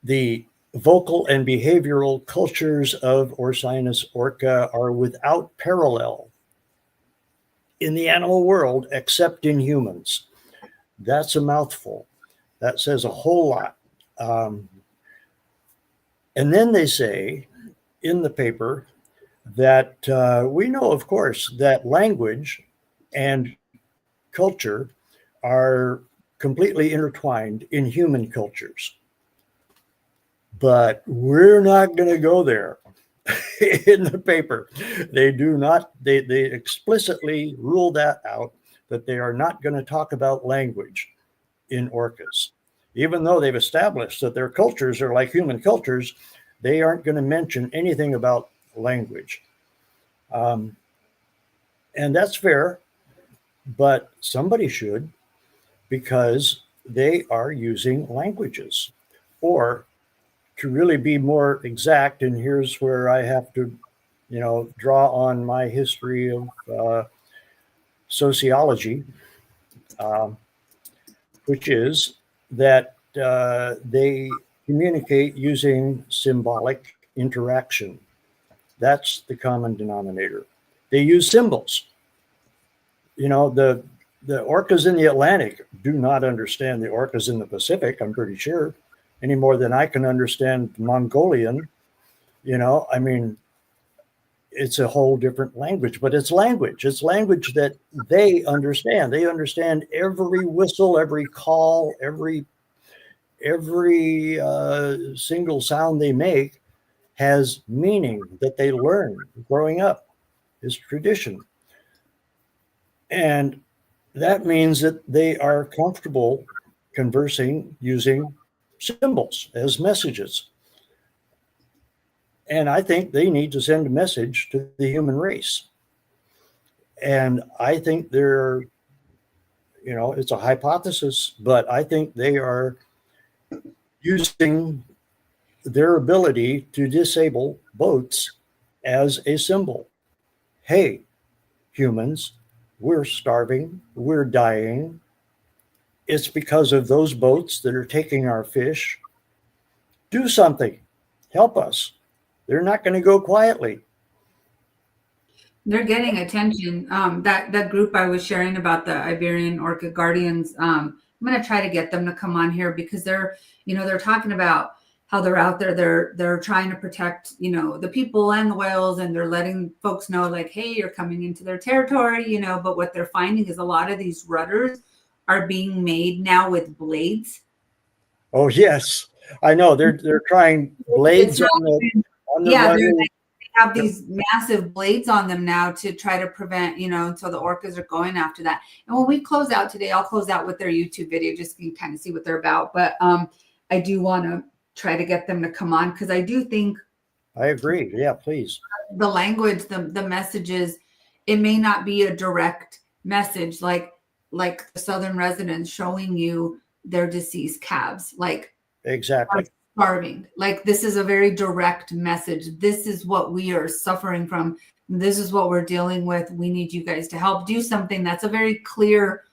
the vocal and behavioral cultures of Orcinus orca are without parallel in the animal world except in humans. That's a mouthful. That says a whole lot. And then they say in the paper that we know, of course, that language and culture are completely intertwined in human cultures. But we're not going to go there in the paper. They do not, they explicitly rule that out, that they are not going to talk about language in orcas. Even though they've established that their cultures are like human cultures, they aren't going to mention anything about language. And that's fair, but somebody should, because they are using languages. Or to really be more exact, and here's where I have to, draw on my history of sociology, which is that they communicate using symbolic interaction. That's the common denominator. They use symbols. The orcas in the Atlantic do not understand the orcas in the Pacific, I'm pretty sure, any more than I can understand Mongolian. It's a whole different language, but it's language. It's language that they understand. They understand every whistle, every call, every single sound they make has meaning that they learn growing up, is tradition. And that means that they are comfortable conversing using symbols as messages. And I think they need to send a message to the human race. And I think they're, it's a hypothesis, but I think they are using their ability to disable boats as a symbol. Hey, humans, we're starving, we're dying. It's because of those boats that are taking our fish. Do something, help us. They're not going to go quietly. They're getting attention. That group I was sharing about, the Iberian Orca Guardians, I'm going to try to get them to come on here because they're talking about, how they're out there. They're trying to protect, you know, the people and the whales, and they're letting folks know like, hey, you're coming into their territory, you know. But what they're finding is a lot of these rudders are being made now with blades. Oh yes, I know. They're trying blades It's not on the yeah, rudder. they have these massive blades on them now to try to prevent, you know, so the orcas are going after that. And when we close out today, I'll close out with their YouTube video just so you can kind of see what they're about. But I do want to try to get them to come on, because I do think I agree. Yeah, please. the language, the messages, it may not be a direct message like the Southern residents showing you their deceased calves, like Exactly. starving. Like, this is a very direct message. This is what we are suffering from. This is what we're dealing with. We need you guys to help do something. That's a very clear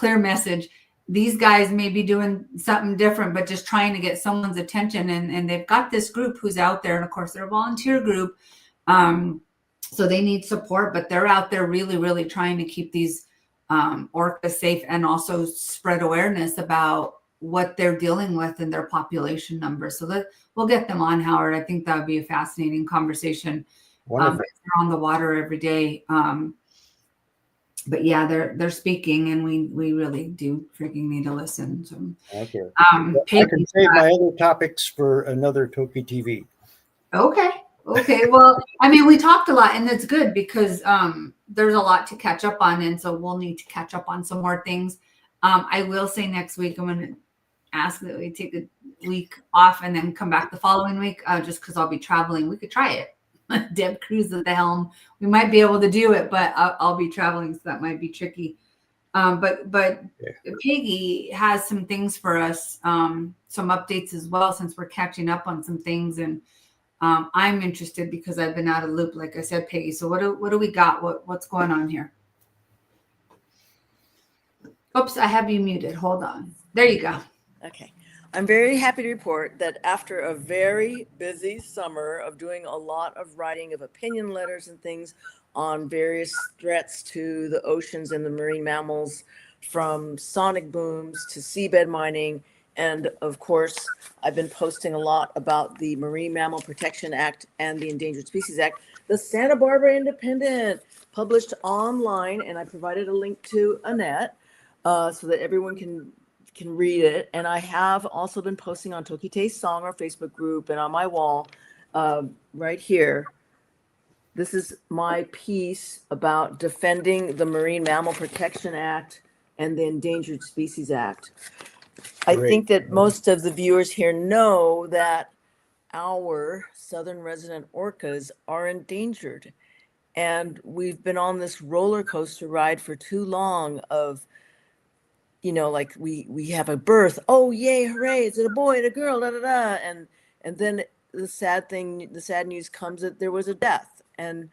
message. These guys may be doing something different, but just trying to get someone's attention. And they've got this group who's out there. And of course, they're a volunteer group. So they need support, but they're out there really, really trying to keep these orcas safe, and also spread awareness about what they're dealing with in their population numbers. So that we'll get them on, Howard. I think that would be a fascinating conversation. Wonderful. They're on the water every day. But yeah, they're speaking, and we really do freaking need to listen. So, Okay. I Peggy, can save my other topics for another TokiTV. Okay. Well, I mean, we talked a lot, and that's good, because there's a lot to catch up on, and so we'll need to catch up on some more things. I will say next week I'm going to ask that we take a week off and then come back the following week, just because I'll be traveling. We could try it. Deb Cruz at the helm. We might be able to do it, but I'll be traveling, so that might be tricky. But Peggy has some things for us, some updates as well, since we're catching up on some things. And I'm interested because I've been out of the loop, like I said, Peggy. So what do we got? What's going on here? Oops, I have you muted. Hold on. There you go. Okay. I'm very happy to report that after a very busy summer of doing a lot of writing of opinion letters and things on various threats to the oceans and the marine mammals, from sonic booms to seabed mining, and of course, I've been posting a lot about the Marine Mammal Protection Act and the Endangered Species Act, the Santa Barbara Independent published online, and I provided a link to Annette so that everyone can read it. And I have also been posting on TokiTV's Song, our Facebook group, and on my wall right here. This is my piece about defending the Marine Mammal Protection Act and the Endangered Species Act. I think that most of the viewers here know that our southern resident orcas are endangered. And we've been on this roller coaster ride for too long of, you know, like we have a birth. Oh, yay, hooray, is it a boy and a girl, da da da. And then the sad news comes that there was a death. And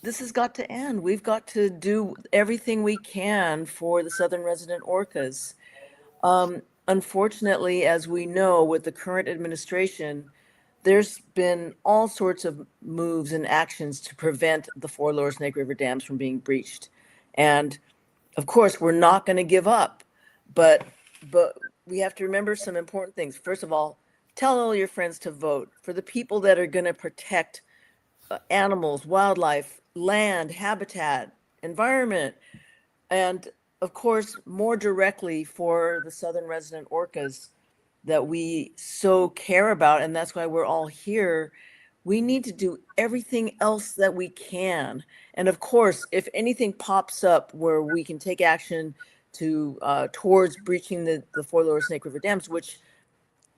this has got to end. We've got to do everything we can for the southern resident orcas. Unfortunately, as we know, with the current administration, there's been all sorts of moves and actions to prevent the four lower Snake River dams from being breached. And of course, we're not going to give up, but we have to remember some important things. First of all, tell all your friends to vote for the people that are going to protect animals, wildlife, land, habitat, environment, and of course, more directly for the southern resident orcas that we so care about, and that's why we're all here. We need to do everything else that we can. And of course, if anything pops up where we can take action to towards breaching the four lower Snake River dams, which,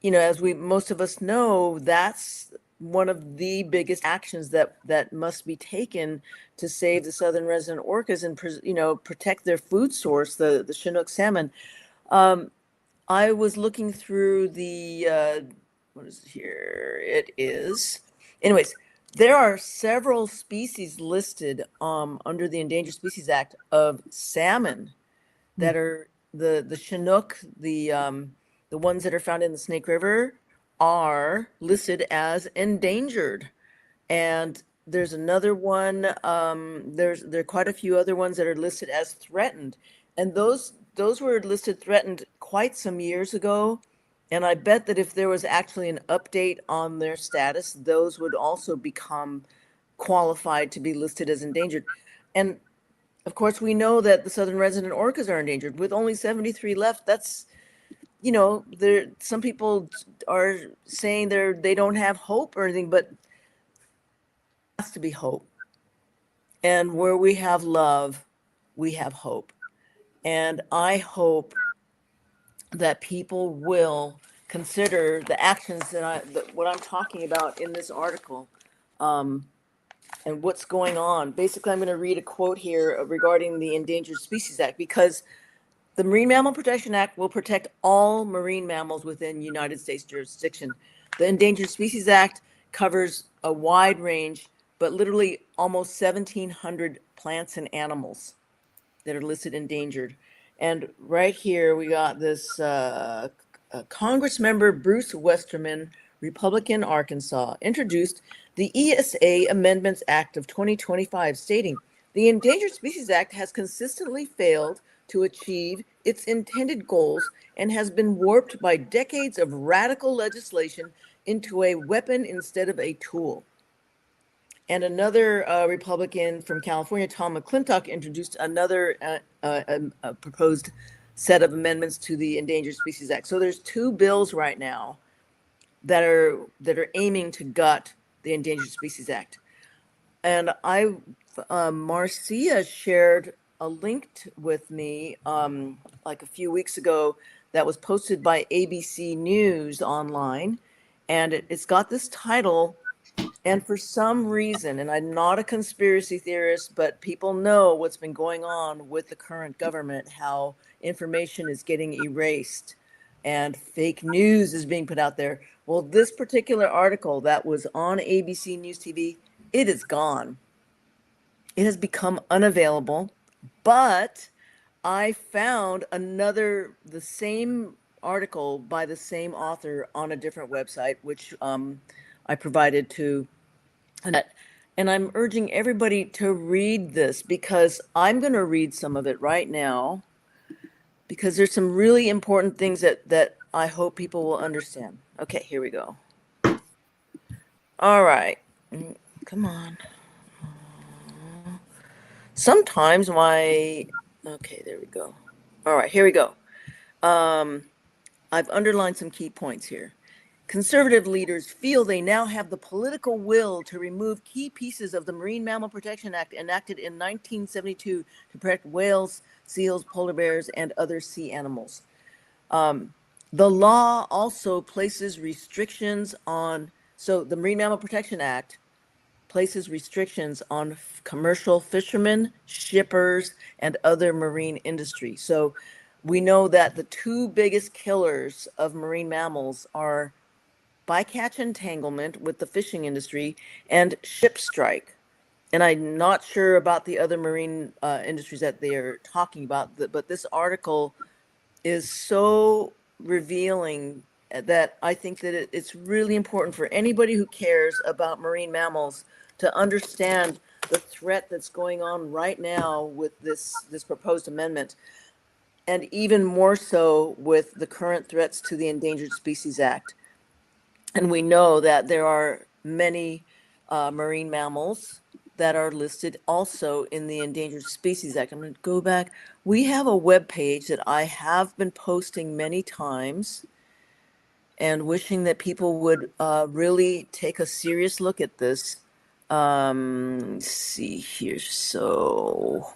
you know, as most of us know, that's one of the biggest actions that must be taken to save the southern resident orcas and, you know, protect their food source, the Chinook salmon. I was looking through the what is it here? It is, anyways. There are several species listed under the Endangered Species Act of salmon that are the Chinook, the ones that are found in the Snake River are listed as endangered. And there's another one, there are quite a few other ones that are listed as threatened. And those were listed threatened quite some years ago. And I bet that if there was actually an update on their status, those would also become qualified to be listed as endangered. And of course, we know that the southern resident orcas are endangered. With only 73 left, that's, you know, there. Some people are saying they don't have hope or anything, but there has to be hope. And where we have love, we have hope. And I hope that people will consider the actions what I'm talking about in this article, and what's going on. Basically, I'm going to read a quote here regarding the Endangered Species Act, because the Marine Mammal Protection Act will protect all marine mammals within United States jurisdiction. The Endangered Species Act covers a wide range, but literally almost 1,700 plants and animals that are listed endangered. And right here, we got this Congress member Bruce Westerman, Republican, Arkansas, introduced the ESA Amendments Act of 2025, stating, "The Endangered Species Act has consistently failed to achieve its intended goals and has been warped by decades of radical legislation into a weapon instead of a tool." And another Republican from California, Tom McClintock, introduced another proposed set of amendments to the Endangered Species Act. So there's two bills right now that are aiming to gut the Endangered Species Act. And Marcia shared a link with me like a few weeks ago that was posted by ABC News online, and it's got this title. And for some reason, and I'm not a conspiracy theorist, but people know what's been going on with the current government, how information is getting erased and fake news is being put out there. Well, this particular article that was on ABC News TV, it is gone. It has become unavailable, but I found the same article by the same author on a different website, which I provided to Annette. And I'm urging everybody to read this, because I'm going to read some of it right now, because there's some really important things that I hope people will understand. Okay, here we go. All right. Come on. Sometimes okay, there we go. All right, here we go. I've underlined some key points here. Conservative leaders feel they now have the political will to remove key pieces of the Marine Mammal Protection Act enacted in 1972 to protect whales, seals, polar bears, and other sea animals. The law also places restrictions on, so the Marine Mammal Protection Act places restrictions on commercial fishermen, shippers, and other marine industry. So we know that the two biggest killers of marine mammals are bycatch entanglement with the fishing industry and ship strike. And I'm not sure about the other marine industries that they are talking about, but this article is so revealing that I think that it's really important for anybody who cares about marine mammals to understand the threat that's going on right now with this proposed amendment, and even more so with the current threats to the Endangered Species Act. And we know that there are many marine mammals that are listed also in the Endangered Species Act. I'm going to go back. We have a web page that I have been posting many times, and wishing that people would really take a serious look at this. Let's see here. So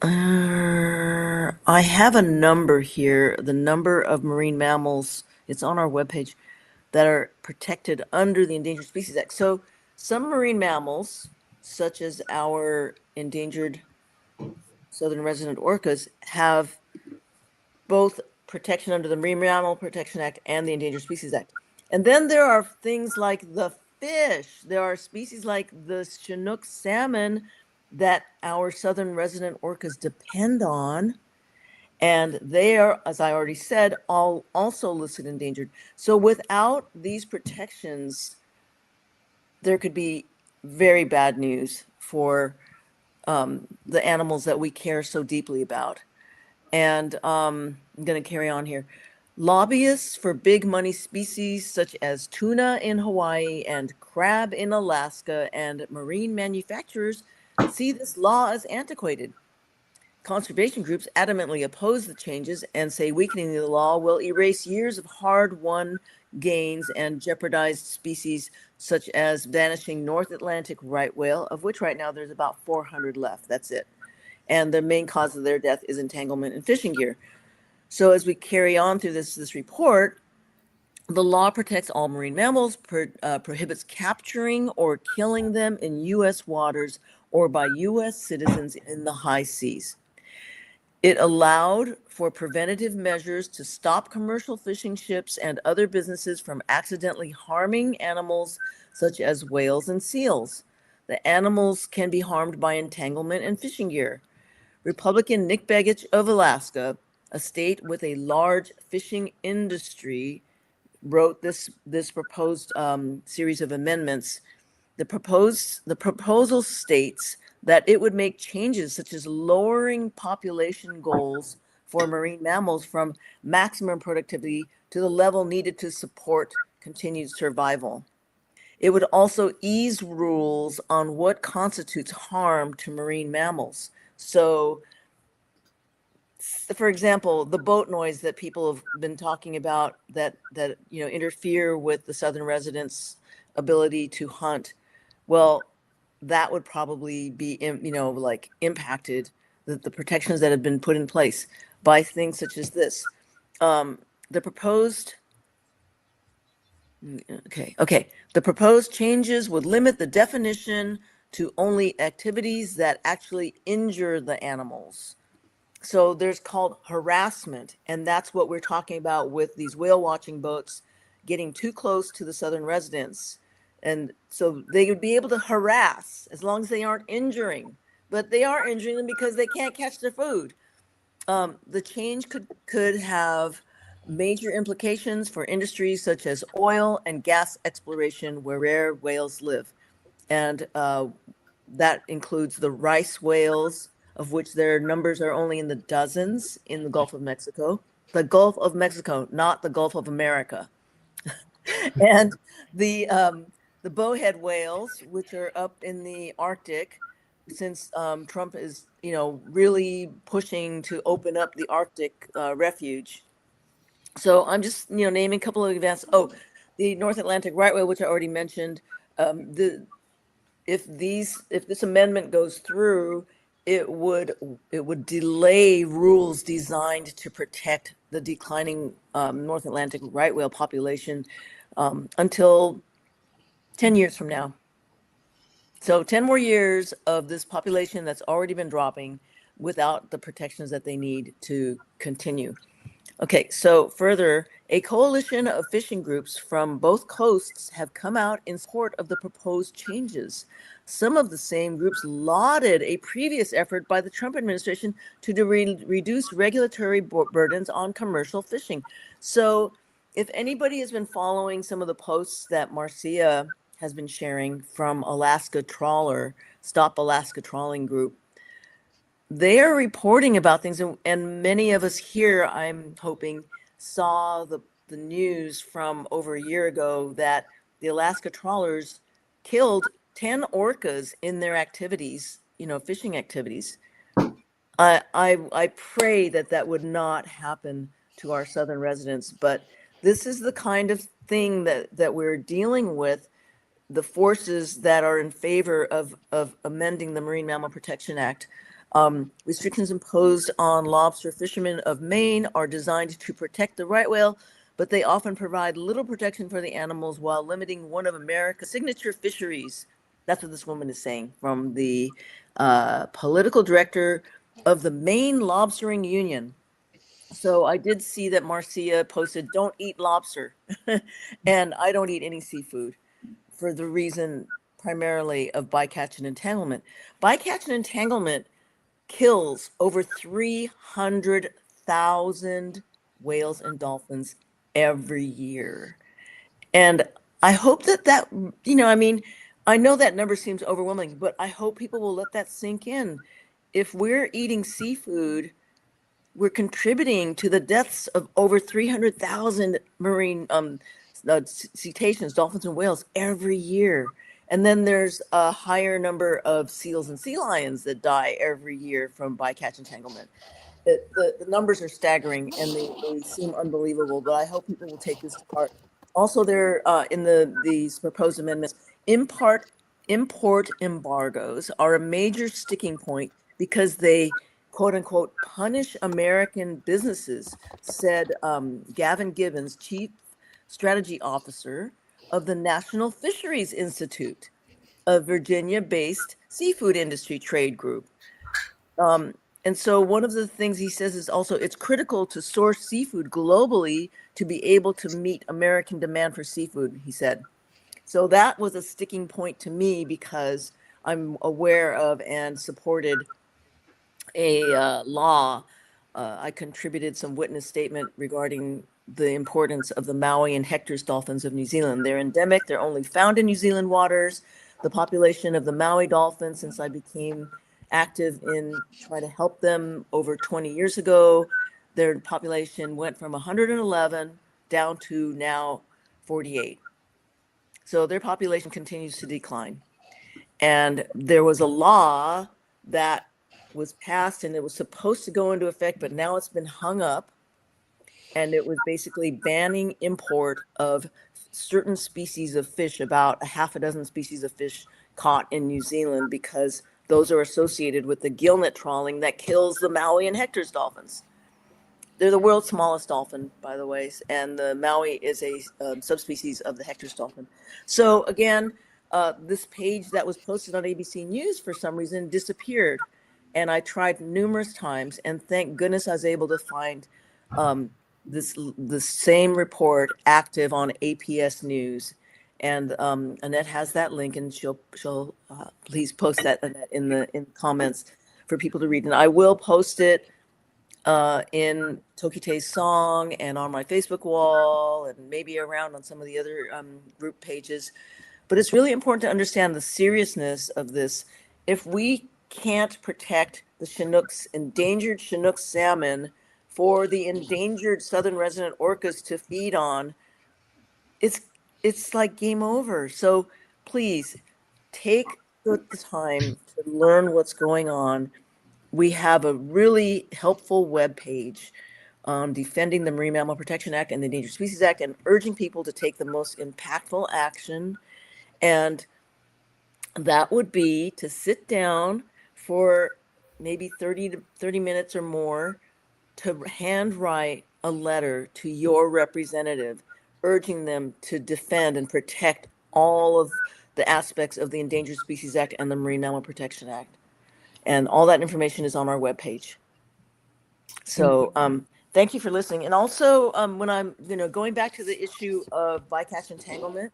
I have a number here, the number of marine mammals, it's on our webpage, that are protected under the Endangered Species Act. So some marine mammals, such as our endangered southern resident orcas, have both protection under the Marine Mammal Protection Act and the Endangered Species Act. And then there are things like the fish. There are species like the Chinook salmon that our southern resident orcas depend on. And they are, as I already said, all also listed endangered. So without these protections, there could be very bad news for the animals that we care so deeply about. And I'm going to carry on here. Lobbyists for big money species such as tuna in Hawaii and crab in Alaska and marine manufacturers see this law as antiquated. Conservation groups adamantly oppose the changes and say weakening the law will erase years of hard-won gains and jeopardize species such as vanishing North Atlantic right whale, of which right now there's about 400 left. That's it. And the main cause of their death is entanglement in fishing gear. So as we carry on through this report, the law protects all marine mammals, prohibits capturing or killing them in U.S. waters or by U.S. citizens in the high seas. It allowed for preventative measures to stop commercial fishing ships and other businesses from accidentally harming animals such as whales and seals. The animals can be harmed by entanglement and fishing gear. Republican Nick Begich of Alaska, a state with a large fishing industry, wrote this proposed series of amendments. The proposal states that it would make changes such as lowering population goals for marine mammals from maximum productivity to the level needed to support continued survival. It would also ease rules on what constitutes harm to marine mammals. So, for example, the boat noise that people have been talking about that interfere with the southern residents' ability to hunt, well, that would probably be impacted, the protections that have been put in place by things such as this. The proposed changes would limit the definition to only activities that actually injure the animals. So there's called harassment, and that's what we're talking about with these whale watching boats getting too close to the southern residents. And so they would be able to harass as long as they aren't injuring, but they are injuring them because they can't catch their food. The change could have major implications for industries such as oil and gas exploration where rare whales live. And that includes the rice whales, of which their numbers are only in the dozens in the Gulf of Mexico. The Gulf of Mexico, not the Gulf of America. And the bowhead whales, which are up in the Arctic, since Trump is, really pushing to open up the Arctic refuge. So I'm just, naming a couple of events. Oh, the North Atlantic right whale, which I already mentioned. If this amendment goes through, it would delay rules designed to protect the declining North Atlantic right whale population until 10 years from now. So 10 more years of this population that's already been dropping without the protections that they need to continue. Okay, so further, a coalition of fishing groups from both coasts have come out in support of the proposed changes. Some of the same groups lauded a previous effort by the Trump administration to reduce regulatory burdens on commercial fishing. So if anybody has been following some of the posts that Marcia has been sharing from Alaska Trawler, Stop Alaska Trawling Group, they are reporting about things, and many of us here, I'm hoping, saw the news from over a year ago that the Alaska trawlers killed 10 orcas in their activities, fishing activities. I pray that would not happen to our southern residents, but this is the kind of thing that we're dealing with. The forces that are in favor of amending the Marine Mammal Protection Act. Restrictions imposed on lobster fishermen of Maine are designed to protect the right whale, but they often provide little protection for the animals while limiting one of America's signature fisheries. That's what this woman is saying from the political director of the Maine Lobstering Union. So I did see that Marcia posted, "Don't eat lobster," and I don't eat any seafood for the reason primarily of bycatch and entanglement. Bycatch and entanglement kills over 300,000 whales and dolphins every year. And I hope that, I know that number seems overwhelming, but I hope people will let that sink in. If we're eating seafood, we're contributing to the deaths of over 300,000 marine cetaceans, dolphins and whales every year. And then there's a higher number of seals and sea lions that die every year from bycatch entanglement. The numbers are staggering and they seem unbelievable, but I hope people will take this to heart. Also, there in these proposed amendments, import embargoes are a major sticking point because they, quote unquote, punish American businesses, said Gavin Gibbons, Chief Strategy Officer of the National Fisheries Institute, a Virginia-based seafood industry trade group. And so one of the things he says is also it's critical to source seafood globally to be able to meet American demand for seafood, he said. So that was a sticking point to me because I'm aware of and supported a law. I contributed some witness statement regarding the importance of the Maui and Hector's dolphins of New Zealand. They're endemic. They're only found in New Zealand waters. The population of the Maui dolphin, since I became active in trying to help them over 20 years ago, their population went from 111 down to now 48. So their population continues to decline. And there was a law that was passed and it was supposed to go into effect, but now it's been hung up. And it was basically banning import of certain species of fish, about a half a dozen species of fish caught in New Zealand, because those are associated with the gillnet trawling that kills the Maui and Hector's dolphins. They're the world's smallest dolphin, by the way, and the Maui is a subspecies of the Hector's dolphin. So again, this page that was posted on ABC News for some reason disappeared, and I tried numerous times, and thank goodness I was able to find the same report active on APS News, and Annette has that link, and she'll please post that, Annette, in the comments for people to read, and I will post it in TokiTV's song and on my Facebook wall and maybe around on some of the other group pages. But it's really important to understand the seriousness of this. If we can't protect the Chinook's endangered Chinook salmon for the endangered southern resident orcas to feed on, it's like game over. So please take the time to learn what's going on. We have a really helpful webpage on defending the Marine Mammal Protection Act and the Endangered Species Act and urging people to take the most impactful action. And that would be to sit down for maybe 30 minutes or more to handwrite a letter to your representative, urging them to defend and protect all of the aspects of the Endangered Species Act and the Marine Mammal Protection Act. And all that information is on our webpage. So thank you for listening. And also, when I'm going back to the issue of bycatch entanglement,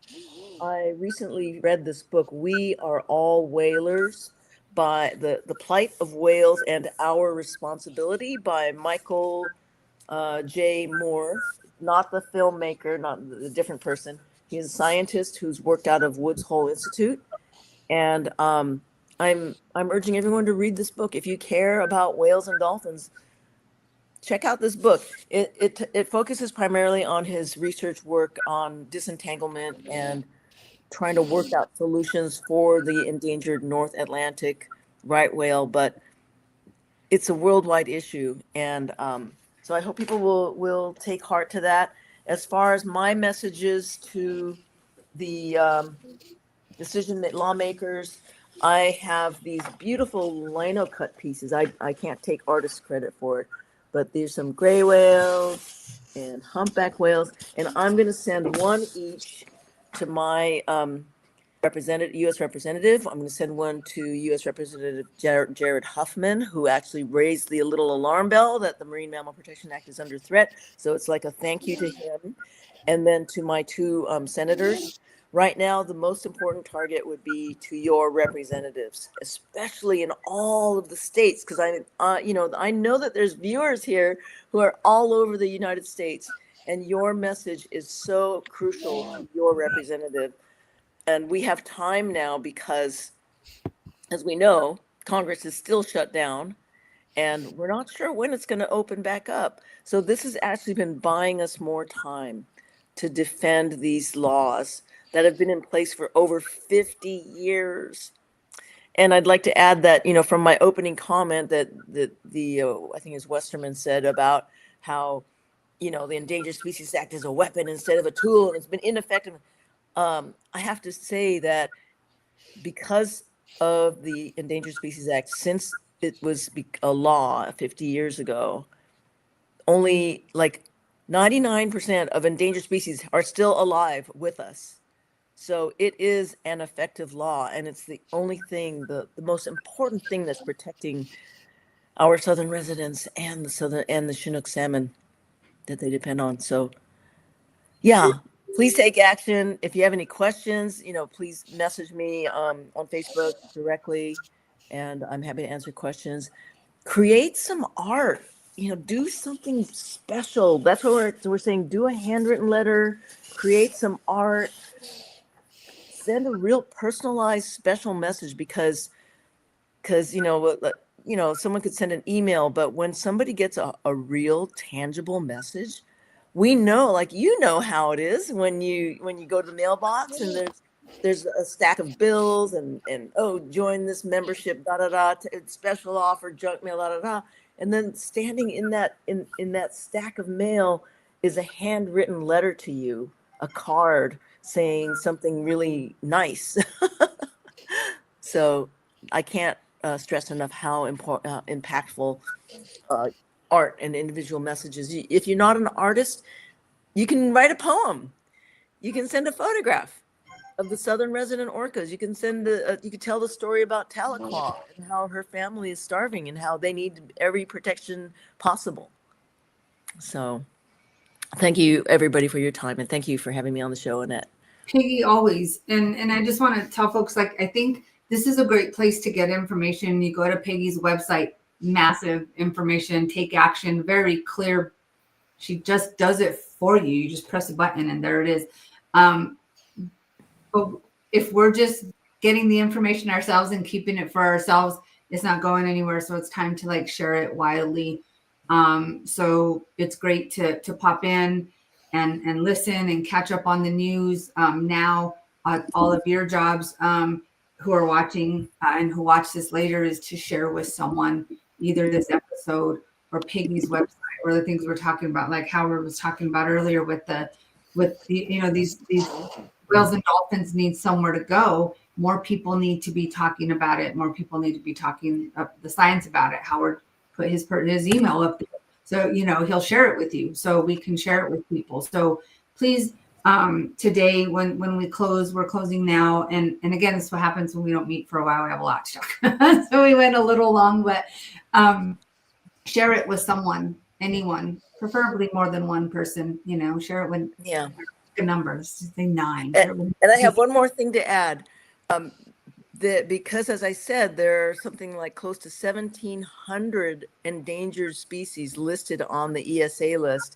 I recently read this book, We Are All Whalers, by the Plight of Whales and Our Responsibility by Michael J. Moore, not the filmmaker, not the different person. He's a scientist who's worked out of Woods Hole Institute. And I'm urging everyone to read this book. If you care about whales and dolphins, check out this book. It focuses primarily on his research work on disentanglement and trying to work out solutions for the endangered North Atlantic right whale, but it's a worldwide issue. And so I hope people will take heart to that. As far as my messages to the decision lawmakers, I have these beautiful lino cut pieces. I can't take artist credit for it, but there's some gray whales and humpback whales, and I'm going to send one each to my U.S. representative. I'm going to send one to U.S. Representative Jared Huffman, who actually raised the little alarm bell that the Marine Mammal Protection Act is under threat. So it's like a thank you to him. And then to my two senators. Right now, the most important target would be to your representatives, especially in all of the states, because I know that there's viewers here who are all over the United States, and your message is so crucial to your representative. And we have time now because, as we know, Congress is still shut down, and we're not sure when it's going to open back up. So this has actually been buying us more time to defend these laws that have been in place for over 50 years. And I'd like to add that, from my opening comment that I think it's Westerman said about how, the Endangered Species Act is a weapon instead of a tool, and it's been ineffective. I have to say that because of the Endangered Species Act, since it was a law 50 years ago, only like 99% of endangered species are still alive with us. So it is an effective law, and it's the only thing, the most important thing that's protecting our southern residents and the Chinook salmon that they depend on. So yeah, please take action. If you have any questions, please message me on Facebook directly, and I'm happy to answer questions. Create some art, do something special. That's what we're saying. Do a handwritten letter, create some art, send a real personalized special message, because someone could send an email, but when somebody gets a real tangible message, we know, like, how it is when you go to the mailbox and there's a stack of bills and oh, join this membership, da da da, special offer, junk mail, da da da, and then standing in that stack of mail is a handwritten letter to you, a card saying something really nice. So I can't stress enough how impactful art and individual messages. If you're not an artist, you can write a poem. You can send a photograph of the southern resident orcas. You can you can tell the story about Tahlequah and how her family is starving and how they need every protection possible. So thank you, everybody, for your time, and thank you for having me on the show, Annette. Peggy, always. And I just want to tell folks, like, I think this is a great place to get information. You go to Peggy's website, massive information, take action, very clear. She just does it for you. You just press a button and there it is. But if we're just getting the information ourselves and keeping it for ourselves, it's not going anywhere. So it's time to, like, share it widely. So it's great to pop in and listen and catch up on the news. Now, all of your jobs who are watching and who watch this later is to share with someone either this episode or Peggy's website or the things we're talking about, like Howard was talking about earlier with these whales and dolphins need somewhere to go. More people need to be talking about it. More people need to be talking the science about it. Howard put his email up there. So, he'll share it with you so we can share it with people. So please, today, when we close, we're closing now. And again, this is what happens when we don't meet for a while. We have a lot to talk. So we went a little long, but share it with someone, anyone, preferably more than one person, share it with good numbers, say 9. And I have one more thing to add. Because, as I said, there are something like close to 1,700 endangered species listed on the ESA list.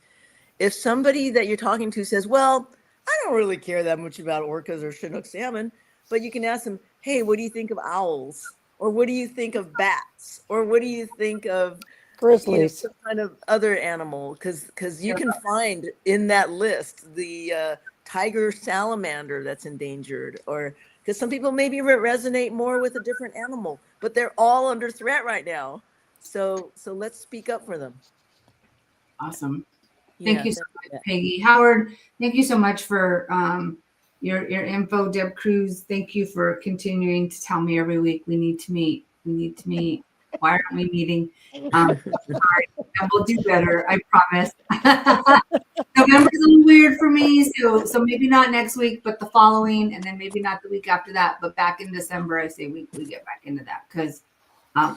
If somebody that you're talking to says, well, I don't really care that much about orcas or Chinook salmon, but you can ask them, hey, what do you think of owls? Or what do you think of bats? Or what do you think of Grizzlies? some kind of other animal? Because you can find in that list the tiger salamander that's endangered, or because some people maybe resonate more with a different animal, but they're all under threat right now. So let's speak up for them. Awesome. Thank you so much, Peggy. Howard, thank you so much for your info. Deb Cruz, thank you for continuing to tell me every week we need to meet. We need to meet. Why aren't we meeting? Sorry, and we'll do better. I promise. November's a little weird for me, so maybe not next week, but the following, and then maybe not the week after that. But back in December, I say we get back into that because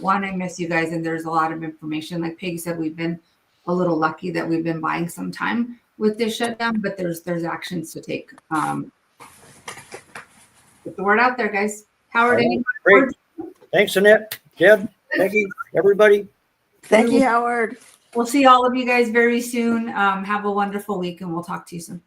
one, I miss you guys, and there's a lot of information. Like Peggy said, we've been a little lucky that we've been buying some time with this shutdown, but there's actions to take. Get the word out there, guys. Howard, any great. words? Thanks, Annette, Deb, Peggy, everybody. Thank you, Howard. We'll see all of you guys very soon. Have a wonderful week, and we'll talk to you soon.